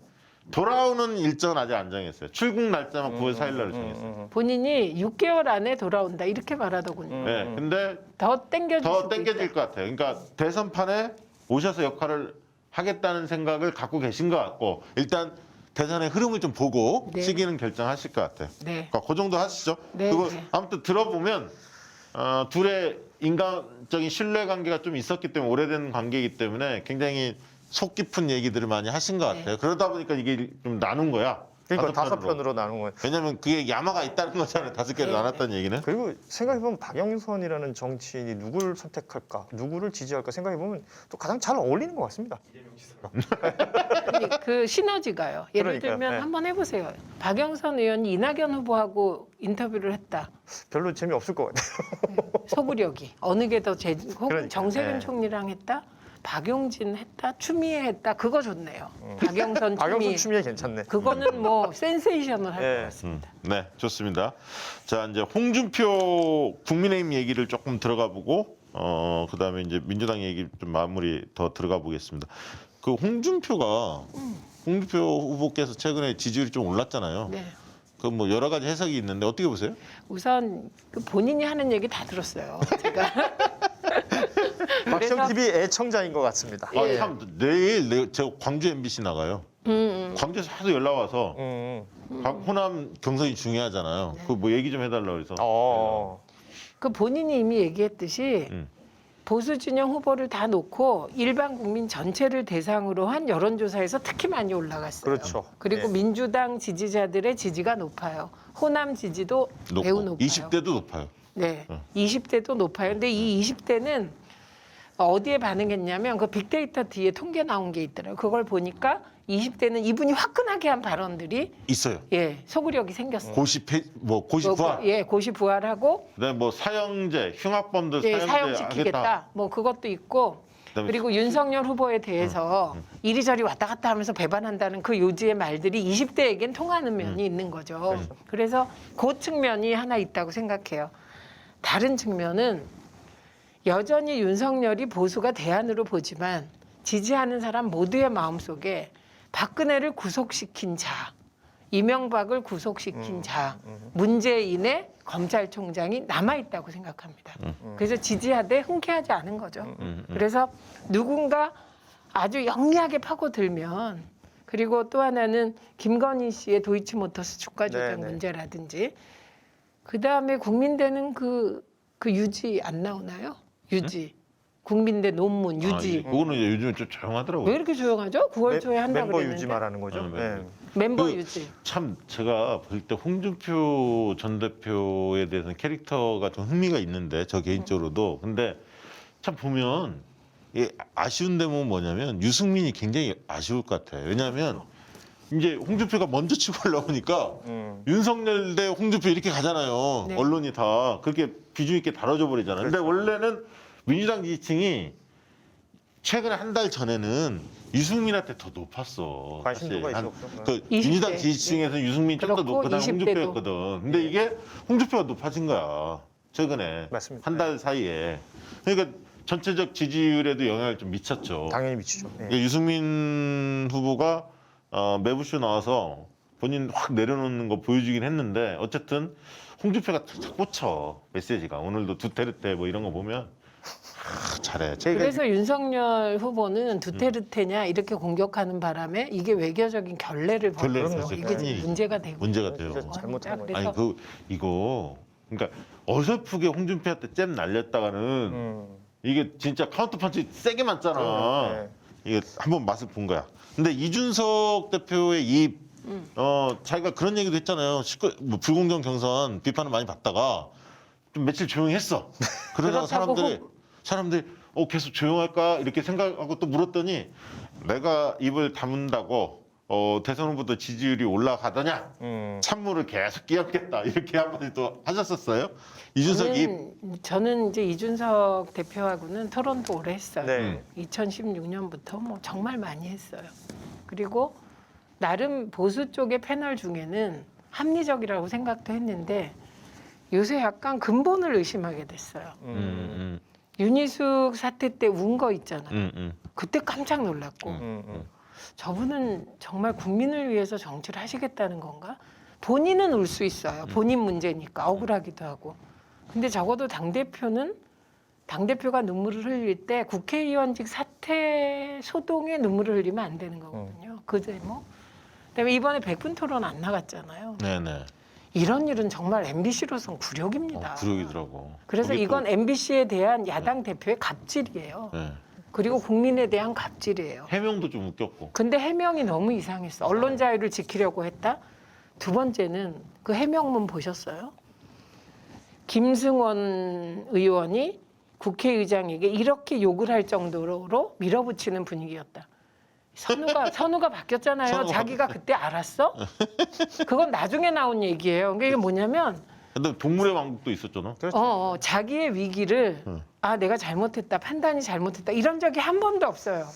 돌아오는 일정은 아직 안 정했어요. 출국 날짜만 9월 4일 날 정했어요. 본인이 6개월 안에 돌아온다 이렇게 말하더군요. 예, 근데 더 땡겨질 더 수도 땡겨질 있다. 것 같아요. 그러니까 대선판에 오셔서 역할을 하겠다는 생각을 갖고 계신 것 같고 일단 대선의 흐름을 좀 보고 네. 시기는 결정하실 것 같아요. 네. 그러니까 그 정도 하시죠. 네, 그거 네. 아무튼 들어보면 둘의 인간적인 신뢰관계가 좀 있었기 때문에 오래된 관계이기 때문에 굉장히 속 깊은 얘기들을 많이 하신 것 같아요. 그러다 보니까 이게 좀 나눈 거야. 그러니까 다섯 편으로. 편으로 나눈 거예요. 왜냐면 그게 야마가 있다는 거잖아요. 5개를 네. 나눴다는 얘기는. 그리고 생각해보면 박영선이라는 정치인이 누구를 선택할까, 누구를 지지할까 생각해보면 또 가장 잘 어울리는 것 같습니다. 아니, 그 시너지가요. 예를 그러니까요. 들면 네. 한번 해보세요. 박영선 의원이 이낙연 후보하고 인터뷰를 했다. 별로 재미없을 것 같아요. 소구력이 어느 게 더 혹은 그러니까요. 정세균 네. 총리랑 했다. 박용진 했다. 추미애 했다. 그거 좋네요. 박영선, 박영선 추미애 괜찮네. 그거는 뭐 센세이션을 할 것 네. 같습니다. 네, 좋습니다. 자, 이제 홍준표 국민의힘 얘기를 조금 들어가 보고 그다음에 이제 민주당 얘기 좀 마무리 더 들어가 보겠습니다. 그 홍준표 후보께서 최근에 지지율이 좀 올랐잖아요. 네. 그 뭐 여러 가지 해석이 있는데 어떻게 보세요? 우선 그 본인이 하는 얘기 다 들었어요. 제가 박시영 TV 애청자인 것 같습니다. 예. 참 내일 제가 광주 MBC 나가요. 광주에서 하도 연락 와서 호남 경선이 중요하잖아요. 그 뭐 얘기 좀 해달라고 해서. 그 본인이 이미 얘기했듯이 보수 진영 후보를 다 놓고 일반 국민 전체를 대상으로 한 여론조사에서 특히 많이 올라갔어요. 그렇죠. 그리고 예. 민주당 지지자들의 지지가 높아요. 호남 지지도 매우 높아요. 20대도 높아요. 네, 20대도 높아요. 근데 이 20대는 어디에 반응했냐면 그 빅데이터 뒤에 통계 나온 게 있더라고요. 그걸 보니까 20대는 이분이 화끈하게 한 발언들이 있어요. 소구력이 생겼어요. 고시부활. 고시 부활하고 그다음에 뭐 사형제, 흉악범들 사형시키겠다. 하겠다. 뭐 그것도 있고 그다음에 그리고 윤석열 후보에 대해서 이리저리 왔다 갔다 하면서 배반한다는 그 요지의 말들이 20대에겐 통하는 면이 있는 거죠. 그래서 그 측면이 하나 있다고 생각해요. 다른 측면은 여전히 윤석열이 보수가 대안으로 보지만 지지하는 사람 모두의 마음속에 박근혜를 구속시킨 자, 이명박을 구속시킨 자, 문재인의 검찰총장이 남아있다고 생각합니다. 그래서 지지하되 흔쾌하지 않은 거죠. 그래서 누군가 아주 영리하게 파고들면 그리고 또 하나는 김건희 씨의 도이치모터스 주가 조작 네네. 문제라든지 그다음에 국민대는 그 유지 안 나오나요? 유지. 국민대 논문 유지. 그거는 이제 요즘에 좀 조용하더라고요. 왜 이렇게 조용하죠? 9월 초에 한다고 멤버 그랬는데. 유지 말하는 거죠. 멤버. 네. 멤버 그- 유지. 참 제가 볼 때 홍준표 전 대표에 대해서는 캐릭터가 좀 흥미가 있는데 저 개인적으로도 근데 참 보면 아쉬운 대목은 뭐냐면 유승민이 굉장히 아쉬울 것 같아요. 왜냐하면 이제 홍준표가 먼저 치고 올라오니까 윤석열 대 홍준표 이렇게 가잖아요. 네. 언론이 다 그렇게 비중 있게 다뤄져 버리잖아요. 근데 원래는 민주당 지지층이 최근에 한 달 전에는 유승민한테 더 높았어. 관심도가 사실. 있었죠. 그 20대. 민주당 지지층에서는 유승민이 좀 더 그렇고 높고 그다음 20대도. 홍준표였거든. 근데 이게 홍준표가 높아진 거야. 최근에 맞습니다. 한 달 사이에. 그러니까 전체적 지지율에도 영향을 좀 미쳤죠. 당연히 미치죠. 네. 그러니까 유승민 후보가 매부쇼 나와서 본인 확 내려놓는 거 보여주긴 했는데 어쨌든 홍준표가 탁 꽂혀 메시지가 오늘도 두테르테 뭐 이런 거 보면 잘해. 그래서 윤석열 후보는 두테르테냐 이렇게 공격하는 바람에 이게 외교적인 결례를 결례를 벌여서 벌였어요. 이게 큰일이죠. 문제가 되고 문제가 진짜 돼요. 잘못한 거죠. 그래서 아니 이거 그러니까 어설프게 홍준표한테 잼 날렸다가는 이게 진짜 카운터 펀치 세게 맞잖아. 네. 이게 한번 맛을 본 거야. 근데 이준석 대표의 이 자기가 그런 얘기도 했잖아요. 뭐 불공정 경선 비판을 많이 받다가 좀 며칠 조용히 했어. 그러다가 그렇다고 사람들이 계속 조용할까 이렇게 생각하고 또 물었더니 내가 입을 다문다고 대선 후보도 지지율이 올라가더냐? 찬물을 계속 끼얹겠다 이렇게 한마디 또 하셨었어요. 이준석이 저는 이제 이준석 대표하고는 토론도 오래 했어요. 네. 2016년부터 뭐 정말 많이 했어요. 그리고 나름 보수 쪽의 패널 중에는 합리적이라고 생각도 했는데 요새 약간 근본을 의심하게 됐어요. 윤희숙 사태 때 운 거 있잖아요. 그때 깜짝 놀랐고 저분은 정말 국민을 위해서 정치를 하시겠다는 건가? 본인은 울 수 있어요. 본인 문제니까 억울하기도 하고. 근데 적어도 당대표가 눈물을 흘릴 때 국회의원직 사퇴 소동에 눈물을 흘리면 안 되는 거거든요. 그 제목. 그다음에 이번에 100분 토론 안 나갔잖아요. 네네. 이런 일은 정말 MBC로선 굴욕입니다. 굴욕이더라고. 그래서 거기 또- 이건 MBC에 대한 야당 대표의 갑질이에요. 네. 그리고 국민에 대한 갑질이에요. 해명도 좀 웃겼고. 근데 해명이 너무 이상했어. 언론 자유를 지키려고 했다. 두 번째는 그 해명문 보셨어요? 김승원 의원이 국회의장에게 이렇게 욕을 할 정도로 밀어붙이는 분위기였다. 선우가 바뀌었잖아요. 선우가 자기가 그때 알았어? 그건 나중에 나온 얘기예요. 그러니까 이게 뭐냐면 근데 동물의 왕국도 있었잖아. 자기의 위기를 내가 잘못했다, 판단이 잘못했다 이런 적이 한 번도 없어요.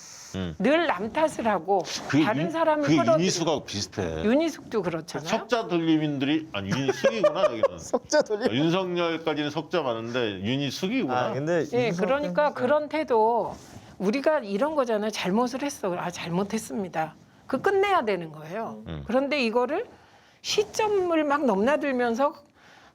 늘 남 탓을 하고 다른 사람을 그게 끌어들이고. 윤희수가 비슷해. 윤희숙도 그렇잖아요. 석자 돌림인들이 윤희숙이구나 여기는. 석자 돌림. 윤석열까지는 석자 많은데 윤희숙이구나. 근데 예, 이준석 그러니까 그런 태도 우리가 이런 거잖아요. 잘못을 했어. 잘못했습니다. 그 끝내야 되는 거예요. 그런데 이거를 시점을 막 넘나들면서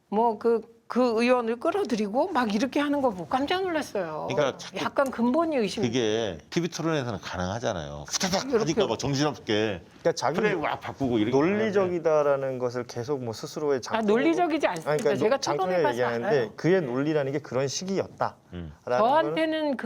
뭐 그 의원을 끌어들이고 막 이렇게 하는 거 보고 깜짝 놀랐어요. 그러니까 자꾸 약간 근본이 의심. 그게 TV 토론에서는 가능하잖아요. 후다닥 이렇게. 하니까 막 정신없게 그러니까 자기 프레임 막 바꾸고 이렇게. 논리적이다라는 것을 계속 뭐 스스로의 논리적이지 않습니다. 제가 토론해봐서 얘기하는데 알아요. 그의 논리라는 게 그런 식이었다. 음. 저한테는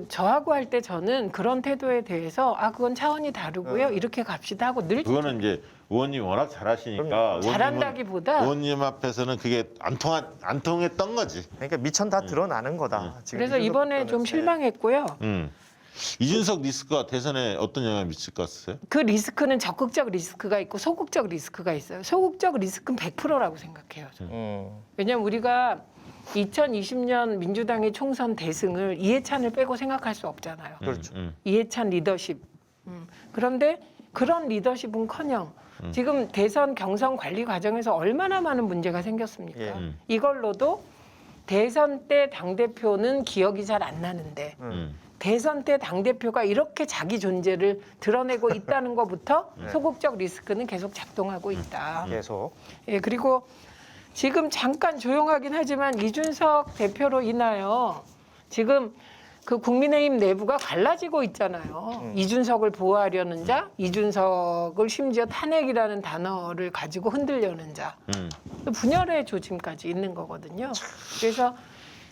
저하고 할 때 저는 그런 태도에 대해서 그건 차원이 다르고요. 이렇게 갑시다 하고 늘 그거는 이제 의원님 워낙 잘하시니까 의원님은 잘한다기보다 의원님 앞에서는 그게 안 통했던 거지. 그러니까 미천 다 드러나는 거다. 지금 그래서 이준석 이번에 좀 대표는. 실망했고요. 이준석 리스크가 대선에 어떤 영향을 미칠 것 같으세요? 그 리스크는 적극적 리스크가 있고 소극적 리스크가 있어요. 소극적 리스크는 100%라고 생각해요. 저는. 왜냐하면 우리가 2020년 민주당의 총선 대승을 이해찬을 빼고 생각할 수 없잖아요. 그렇죠. 이해찬 리더십. 그런데 그런 리더십은커녕 지금 대선 경선 관리 과정에서 얼마나 많은 문제가 생겼습니까? 예. 이걸로도 대선 때 당대표는 기억이 잘 안 나는데 대선 때 당대표가 이렇게 자기 존재를 드러내고 있다는 것부터 소극적 리스크는 계속 작동하고 있다. 계속. 예, 그리고 지금 잠깐 조용하긴 하지만 이준석 대표로 인하여 지금 그 국민의힘 내부가 갈라지고 있잖아요. 이준석을 보호하려는 자, 이준석을 심지어 탄핵이라는 단어를 가지고 흔들려는 자, 분열의 조짐까지 있는 거거든요. 그래서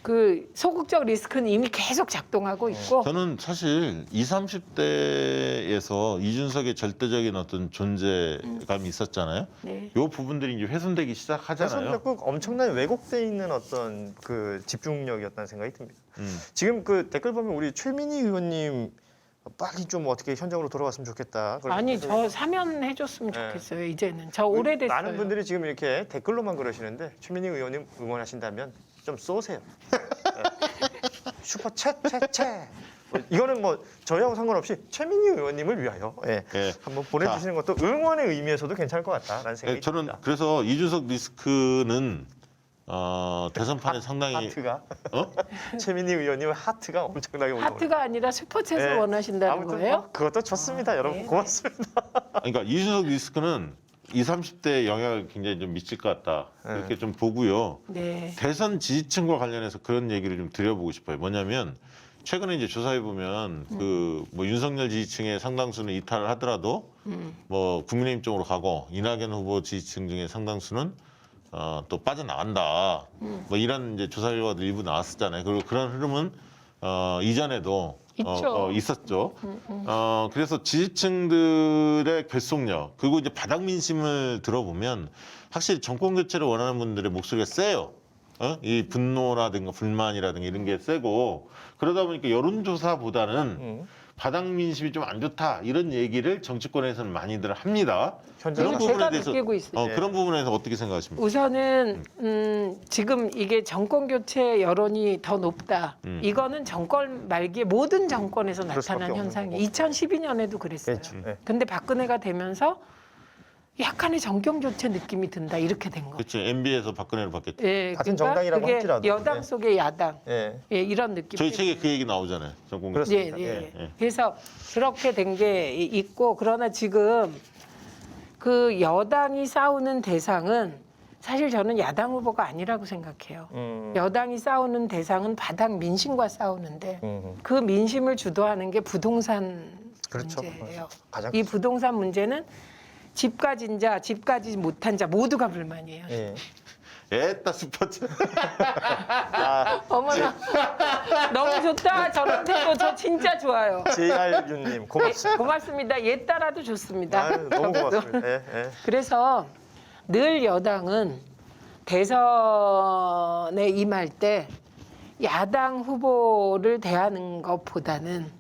그 소극적 리스크는 이미 계속 작동하고 있고 저는 사실 20, 30대에서 이준석의 절대적인 어떤 존재감이 있었잖아요. 네. 이 부분들이 이제 훼손되기 시작하잖아요. 그래서 엄청나게 왜곡돼 있는 어떤 그 집중력이었다는 생각이 듭니다. 지금 그 댓글 보면 우리 최민희 의원님 빨리 좀 어떻게 현장으로 돌아왔으면 좋겠다. 아니 저 사면 해줬으면 네. 좋겠어요. 이제는 저 오래됐어요. 많은 분들이 지금 이렇게 댓글로만 그러시는데 최민희 의원님 응원하신다면 좀 쏘세요. 네. 슈퍼 채. 이거는 뭐 저희하고 상관없이 최민희 의원님을 위하여 예. 한번 보내주시는 것도 응원의 의미에서도 괜찮을 것 같다라는 생각이 저는 듭니다. 그래서 이준석 리스크는 대선판에 상당히 하트가 어? 최민희 의원님의 하트가 엄청나게 올라오고 하트가 아니라 슈퍼챗을 원하신다는 아무튼 거예요? 뭐 그것도 좋습니다. 여러분 네. 고맙습니다. 그러니까 이준석 리스크는 20, 30대에 영향을 굉장히 좀 미칠 것 같다. 이렇게 좀 보고요. 네. 대선 지지층과 관련해서 그런 얘기를 좀 드려보고 싶어요. 뭐냐면 최근에 이제 조사해 보면 그 뭐 윤석열 지지층의 상당수는 이탈을 하더라도 뭐 국민의힘 쪽으로 가고 이낙연 후보 지지층 중에 상당수는 또 빠져나간다. 뭐 이런 이제 조사 결과도 일부 나왔었잖아요. 그리고 그런 흐름은 이전에도 있죠. 있었죠. 그래서 지지층들의 결속력 그리고 이제 바닥 민심을 들어보면 확실히 정권 교체를 원하는 분들의 목소리가 세요. 이 분노라든가 불만이라든가 이런 게 세고 그러다 보니까 여론조사보다는 바닥 민심이 좀 안 좋다 이런 얘기를 정치권에서는 많이들 합니다. 현재는 그리고 제가 느끼고 있어요. 그런 부분에서 어떻게 생각하십니까? 우선은 지금 이게 정권 교체 여론이 더 높다. 이거는 정권 말기에 모든 정권에서 그럴 수밖에 나타난 없는 현상이에요. 거고. 2012년에도 그랬어요. 그렇죠. 네. 근데 박근혜가 되면서 약간의 정권 교체 느낌이 든다. 이렇게 된 거. 그렇죠. MB에서 박근혜를 받겠죠. 예, 같은 그러니까 정당이라고 그게 할지라도. 여당 네. 속의 야당. 예. 예, 이런 느낌. 저희 책에 그 얘기 나오잖아요. 정권 교체. 그렇습니다. 예. 예. 그래서 그렇게 된 게 있고 그러나 지금 그 여당이 싸우는 대상은 사실 저는 야당 후보가 아니라고 생각해요. 여당이 싸우는 대상은 바닥 민심과 싸우는데 그 민심을 주도하는 게 부동산 그렇죠. 문제예요. 가장 이 부동산 문제는 집 가진 자, 집 가지 못한 자 모두가 불만이에요. 예. 에따 스포츠. 어머나 너무 좋다. 저런 태도 저 진짜 좋아요. JR윤님 고맙습니다. 고맙습니다. 얘 따라도 좋습니다. 아유, 너무 고맙습니다. 예, 예. 그래서 늘 여당은 대선에 임할 때 야당 후보를 대하는 것보다는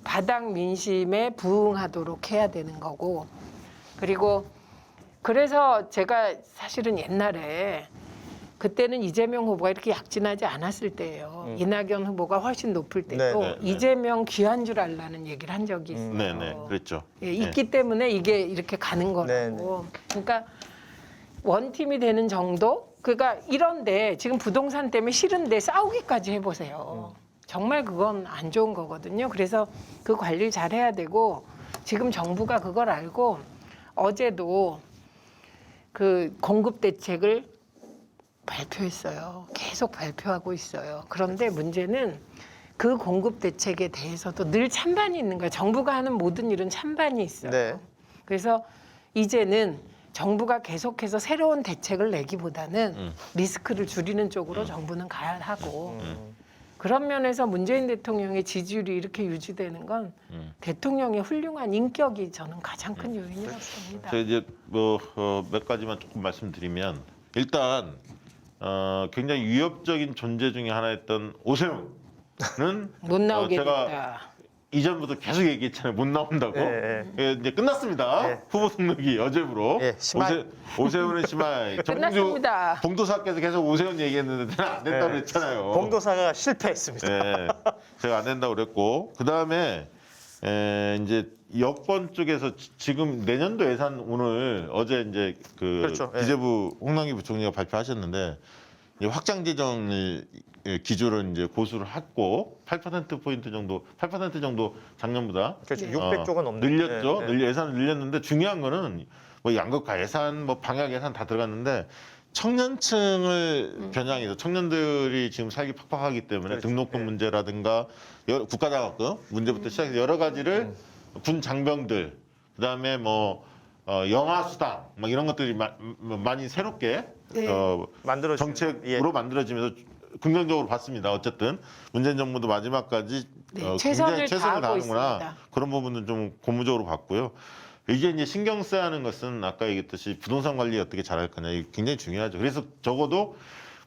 바닥 민심에 부응하도록 해야 되는 거고 그리고 그래서 제가 사실은 옛날에 그때는 이재명 후보가 이렇게 약진하지 않았을 때예요. 이낙연 후보가 훨씬 높을 때고 네, 네, 네. 이재명 귀한 줄 알라는 얘기를 한 적이 있어요. 네네 그랬죠. 예, 있기 때문에 이게 이렇게 가는 거라고. 네, 그러니까 원팀이 되는 정도? 그러니까 이런데 지금 부동산 때문에 싫은데 싸우기까지 해보세요. 정말 그건 안 좋은 거거든요. 그래서 그 관리를 잘 해야 되고 지금 정부가 그걸 알고 어제도 그 공급 대책을 발표했어요. 계속 발표하고 있어요. 그런데 문제는 그 공급 대책에 대해서도 늘 찬반이 있는 거예요. 정부가 하는 모든 일은 찬반이 있어요. 네. 그래서 이제는 정부가 계속해서 새로운 대책을 내기보다는 리스크를 줄이는 쪽으로 정부는 가야 하고 그런 면에서 문재인 대통령의 지지율이 이렇게 유지되는 건 대통령의 훌륭한 인격이 저는 가장 큰 요인이라고 봅니다. 제가 이제 몇 가지만 조금 말씀드리면 일단 굉장히 위협적인 존재 중에 하나였던 오세훈은 못 나오게 제가 됐다. 이전부터 계속 얘기했잖아요. 못 나온다고. 예, 예, 이제 끝났습니다. 예. 후보 등록이 어제부로. 예, 심한- 오세훈은 심한. 끝났습니다. 봉도사께서 계속 오세훈 얘기했는데 저는 안 된다고 예. 그랬잖아요. 봉도사가 실패했습니다. 예, 제가 안 된다고 그랬고 그 다음에 이제 여권 쪽에서 지금 내년도 예산 오늘 어제 이제 그 그렇죠. 예. 기재부 홍남기 부총리가 발표하셨는데 이제 확장 재정을 기조로 이제 고수를 했고 8% 정도 8% 정도 작년보다 그렇죠. 네. 600조가 넘는 늘렸죠. 예, 예. 예산을 늘렸는데 중요한 거는 뭐 양극화 예산, 뭐 방역 예산 다 들어갔는데 청년층을 겨냥해서 청년들이 지금 살기 팍팍하기 때문에 그렇죠. 등록금 예. 문제라든가 국가장학금 문제부터 시작해서 여러 가지를 군 장병들 그다음에 뭐 영아 수당 막 이런 것들이 많이 새롭게 네. 만들어지는- 정책으로 만들어지면서 긍정적으로 봤습니다. 어쨌든 문재인 정부도 마지막까지 네, 최선을 굉장히 최선을 다하고 다하는구나 있습니다. 그런 부분은 좀 고무적으로 봤고요. 이게 이제 신경 써야 하는 것은 아까 얘기했듯이 부동산 관리 어떻게 잘할 거냐 이게 굉장히 중요하죠. 그래서 적어도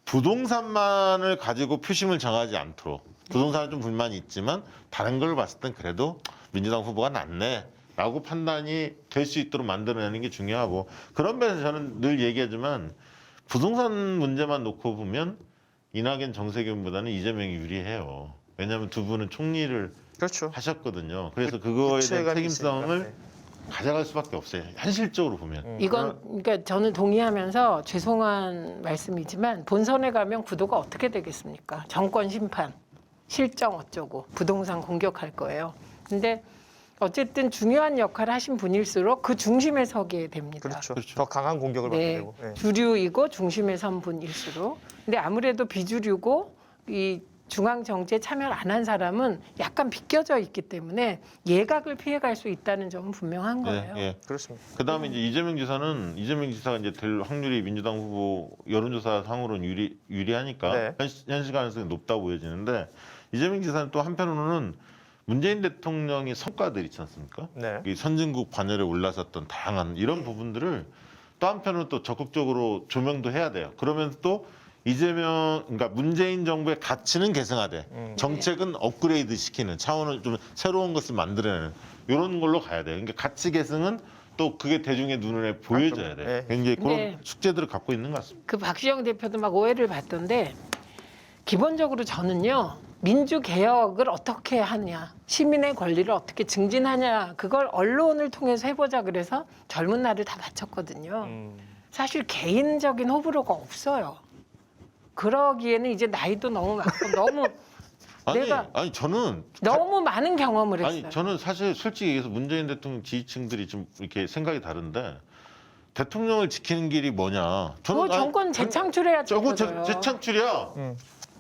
부동산만을 가지고 표심을 정하지 않도록 부동산은 좀 불만이 있지만 다른 걸 봤을 땐 그래도 민주당 후보가 낫네라고 판단이 될 수 있도록 만들어내는 게 중요하고 그런 면에서 저는 늘 얘기하지만 부동산 문제만 놓고 보면 이낙연 정세균보다는 이재명이 유리해요. 왜냐하면 두 분은 총리를 그렇죠. 하셨거든요. 그래서 그거에 대한 구체감이 책임성을 있으니까. 가져갈 수밖에 없어요. 현실적으로 보면. 이건 그러니까 저는 동의하면서 죄송한 말씀이지만 본선에 가면 구도가 어떻게 되겠습니까? 정권 심판, 실정 어쩌고 부동산 공격할 거예요. 근데 어쨌든 중요한 역할을 하신 분일수록 그 중심에 서게 됩니다. 그렇죠. 그렇죠. 더 강한 공격을 받게 네, 되고. 예. 주류이고 중심에 선 분일수록. 근데 아무래도 비주류고 이 중앙 정치에 참여를 안 한 사람은 약간 비껴져 있기 때문에 예각을 피해갈 수 있다는 점은 분명한 거예요. 예, 예. 그렇습니다. 그다음에 이제 이재명 지사가 이제 될 확률이 민주당 후보 여론조사 상으로는 유리하니까 네. 현실 가능성이 높다고 보여지는데 이재명 지사는 또 한편으로는 문재인 대통령의 성과들 있지 않습니까? 네. 이 선진국 반열에 올라섰던 다양한 이런 부분들을 또 한편으로 또 적극적으로 조명도 해야 돼요. 그러면 또 그러니까 문재인 정부의 가치는 계승하되 정책은 업그레이드 시키는 차원을 좀 새로운 것을 만들어내는 이런 걸로 가야 돼요. 그러니까 가치 계승은 또 그게 대중의 눈에 보여져야 돼요. 네. 굉장히 그런 네. 숙제들을 갖고 있는 것 같습니다. 그 박시영 대표도 막 오해를 받던데 기본적으로 저는요 민주 개혁을 어떻게 하냐 시민의 권리를 어떻게 증진하냐 그걸 언론을 통해서 해보자 그래서 젊은 날을 다 바쳤거든요. 사실 개인적인 호불호가 없어요. 그러기에는 이제 나이도 너무 많고 아니 저는 너무 많은 경험을 했어요. 아니 저는 사실 솔직히 얘기해서 문재인 대통령 지지층들이 좀 이렇게 생각이 다른데 대통령을 지키는 길이 뭐냐? 그거 정권 재창출해야 저거 되거든요. 재창출이야.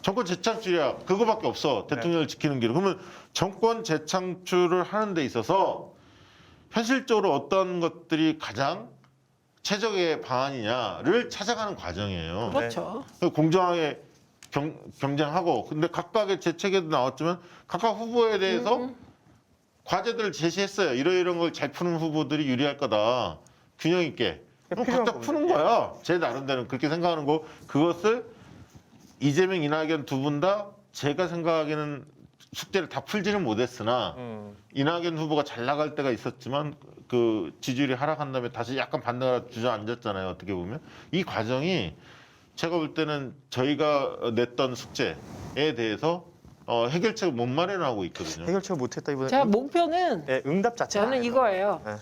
정권 재창출이야. 그거밖에 없어. 대통령을 지키는 길. 그러면 정권 재창출을 하는 데 있어서 현실적으로 어떤 것들이 가장 최적의 방안이냐를 찾아가는 과정이에요. 그렇죠. 공정하게 경쟁하고 근데 각각의 제책에도 나왔지만 각각 후보에 대해서 과제들을 제시했어요. 이런 걸 잘 푸는 후보들이 유리할 거다. 균형 있게. 그럼 필요한 각자 겁니다. 푸는 거야. 제 나름대로 그렇게 생각하는 거. 그것을 이재명, 이낙연 두 분 다 제가 생각하기에는 숙제를 다 풀지는 못했으나 이낙연 후보가 잘 나갈 때가 있었지만 그 지지율이 하락한 다음에 다시 약간 반등을 주저앉았잖아요. 어떻게 보면 이 과정이 제가 볼 때는 저희가 냈던 숙제에 대해서 해결책을 못 마련하고 있거든요. 해결책을 못했다기보다 제가 목표는 응답 자체가 저는 아니에요. 이거예요. 네.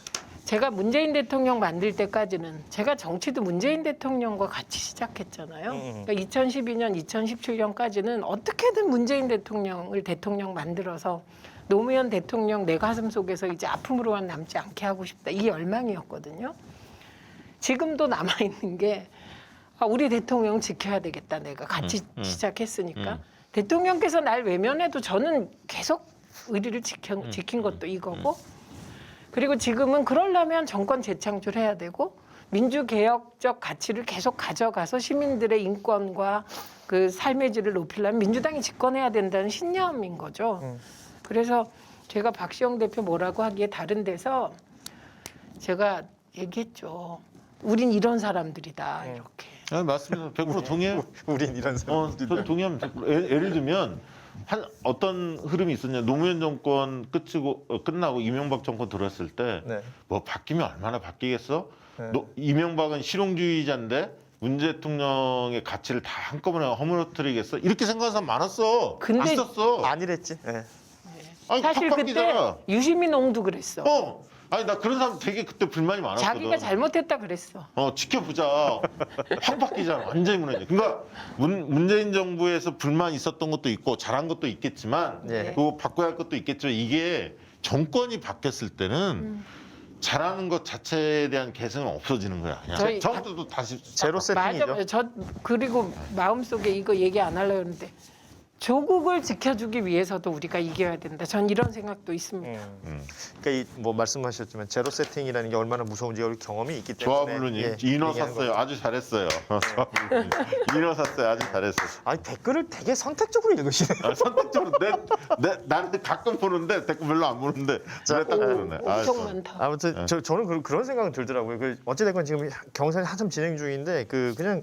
제가 문재인 대통령 만들 때까지는 제가 정치도 문재인 대통령과 같이 시작했잖아요. 그러니까 2012년, 2017년까지는 어떻게든 문재인 대통령을 대통령 만들어서 노무현 대통령 내 가슴 속에서 이제 아픔으로만 남지 않게 하고 싶다. 이 열망이었거든요. 지금도 남아있는 게 우리 대통령 지켜야 되겠다. 내가 같이 시작했으니까. 대통령께서 날 외면해도 저는 계속 의리를 지킨 것도 이거고 그리고 지금은 그러려면 정권 재창출해야 되고 민주개혁적 가치를 계속 가져가서 시민들의 인권과 그 삶의 질을 높이려면 민주당이 집권해야 된다는 신념인 거죠. 그래서 제가 박시영 대표 뭐라고 하기에 다른 데서 제가 얘기했죠. 우린 이런 사람들이다 이렇게. 아, 맞습니다. 100% 동의해요. 우린 이런 사람. 저 동의하면 100%. 예를 들면 어떤 흐름이 있었냐. 노무현 정권 끝나고 이명박 정권 들어왔을 때 뭐 네. 바뀌면 얼마나 바뀌겠어? 네. 이명박은 실용주의자인데 문 대통령의 가치를 다 한꺼번에 허물어뜨리겠어? 이렇게 생각하는 사람 많았어. 근데 있었어. 아니랬지. 네. 아니, 사실 확 그때 바뀌잖아. 유시민 옹도 그랬어. 아니 나 그런 사람 되게 그때 불만이 많았거든. 자기가 잘못했다 그랬어. 지켜보자. 확 바뀌잖아. 완전히 무너져. 그러니까 문재인 정부에서 불만 있었던 것도 있고 잘한 것도 있겠지만 네. 그거 바꿔야 할 것도 있겠지만 이게 정권이 바뀌었을 때는 잘하는 것 자체에 대한 개성은 없어지는 거야. 그냥 저희 처음부터 다시 제로 세팅이죠. 맞아. 저 그리고 마음속에 이거 얘기 안 하려고 했는데 조국을 지켜주기 위해서도 우리가 이겨야 된다. 전 이런 생각도 있습니다. 그러니까 뭐 말씀하셨지만 제로 세팅이라는 게 얼마나 무서운지 우리 경험이 있기 때문에. 조합물론님 예, 인어 얘기하는 샀어요. 거죠. 아주 잘했어요. 조합물론님 인어 샀어요. 아주 잘했어요. 아니 댓글을 되게 선택적으로 읽으시네. 선택적으로 나한테 가끔 보는데 댓글 별로 안 보는데 딱 보는데. 엄청 많다. 아무튼 저는 그런 생각은 들더라고요. 어찌됐건 지금 경선이 한참 진행 중인데 그냥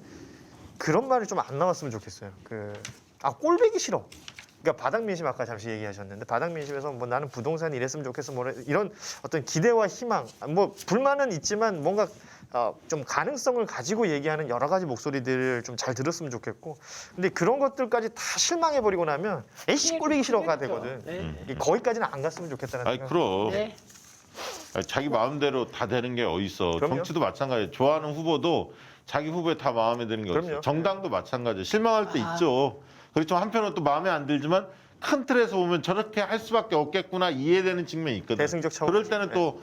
그런 말이 좀 안 나왔으면 좋겠어요. 꼴배기 싫어. 그러니까 바닥 민심 아까 잠시 얘기하셨는데 바닥 민심에서 뭐 나는 부동산 이랬으면 좋겠어 뭐 이런 어떤 기대와 희망 뭐 불만은 있지만 뭔가 좀 가능성을 가지고 얘기하는 여러 가지 목소리들을 좀 잘 들었으면 좋겠고 근데 그런 것들까지 다 실망해 버리고 나면 에이씨 꼴배기 싫어가 되거든. 네. 거기까지는 안 갔으면 좋겠다는 아이 생각. 그럼 네. 아니, 자기 마음대로 다 되는 게 어딨어. 그럼요. 정치도 마찬가지예요. 좋아하는 후보도 자기 후보에 다 마음에 드는 게 어딨어. 그럼요. 정당도 마찬가지예요. 실망할 때 있죠. 그렇지만 한편으로는 또 마음에 안 들지만 큰 틀에서 보면 저렇게 할 수밖에 없겠구나 이해되는 측면이 있거든. 대승적 차원. 그럴 때는 또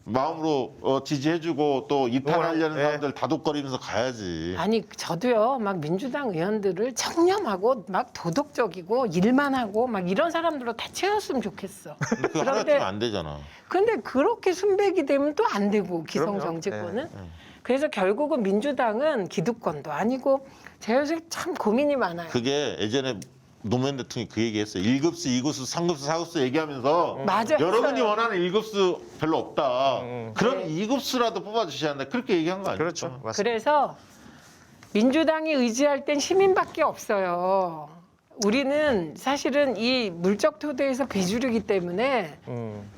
마음으로 지지해주고 또 이탈하려는 네. 사람들 다독거리면서 가야지. 아니 저도요 막 민주당 의원들을 청렴하고 막 도덕적이고 일만 하고 막 이런 사람들로 다 채웠으면 좋겠어. 근데 그거 하나쯤 안 되잖아. 근데 그렇게 순백이 되면 또 안 되고 기성 그럼요. 정치권은 그래서 결국은 민주당은 기득권도 아니고 제가 요새 참 고민이 많아요. 그게 예전에 노무현 대통령이 그 얘기했어요. 1급수, 2급수, 3급수, 4급수 얘기하면서 맞아, 여러분이 했어요. 원하는 1급수 별로 없다. 그럼 네. 2급수라도 뽑아주셔야 한다. 그렇게 얘기한 거 아니에요? 그렇죠. 맞습니다. 그래서 민주당이 의지할 땐 시민밖에 없어요. 우리는 사실은 이 물적 토대에서 비주류이기 때문에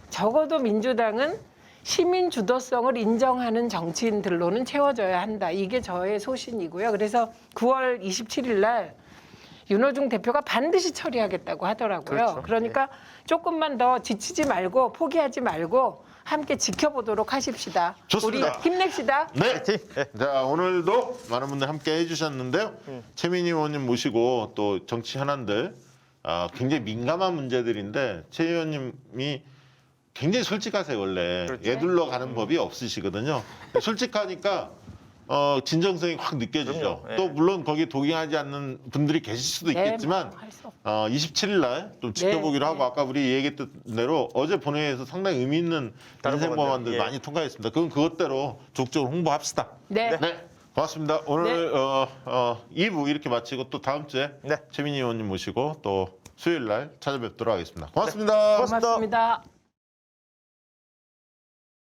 적어도 민주당은 시민 주도성을 인정하는 정치인들로는 채워져야 한다. 이게 저의 소신이고요. 그래서 9월 27일 날 윤호중 대표가 반드시 처리하겠다고 하더라고요. 그렇죠. 그러니까 조금만 더 지치지 말고 포기하지 말고 함께 지켜보도록 하십시다. 좋습니다. 우리 힘냅시다. 네. 화이팅! 자, 오늘도 많은 분들 함께 해주셨는데요. 최민희 의원님 모시고 또 정치 현안들 굉장히 민감한 문제들인데 최 의원님이 굉장히 솔직하세요 원래. 그렇죠. 예둘러 가는 법이 없으시거든요. 솔직하니까 진정성이 확 느껴지죠. 그럼요. 예. 또 물론 거기에 동의하지 않는 분들이 계실 수도 있겠지만 할 수 없- 27일 날 좀 지켜보기로 하고 아까 우리 얘기했던 대로 어제 본회의에서 상당히 의미 있는 다른 인생 법안들 예. 많이 통과했습니다. 그건 그것대로 적극적으로 홍보합시다. 네. 네, 고맙습니다. 오늘 2부 이렇게 마치고 또 다음 주에 네. 최민희 의원님 모시고 또 수요일 날 찾아뵙도록 하겠습니다. 고맙습니다. 고맙습니다. 고맙습니다.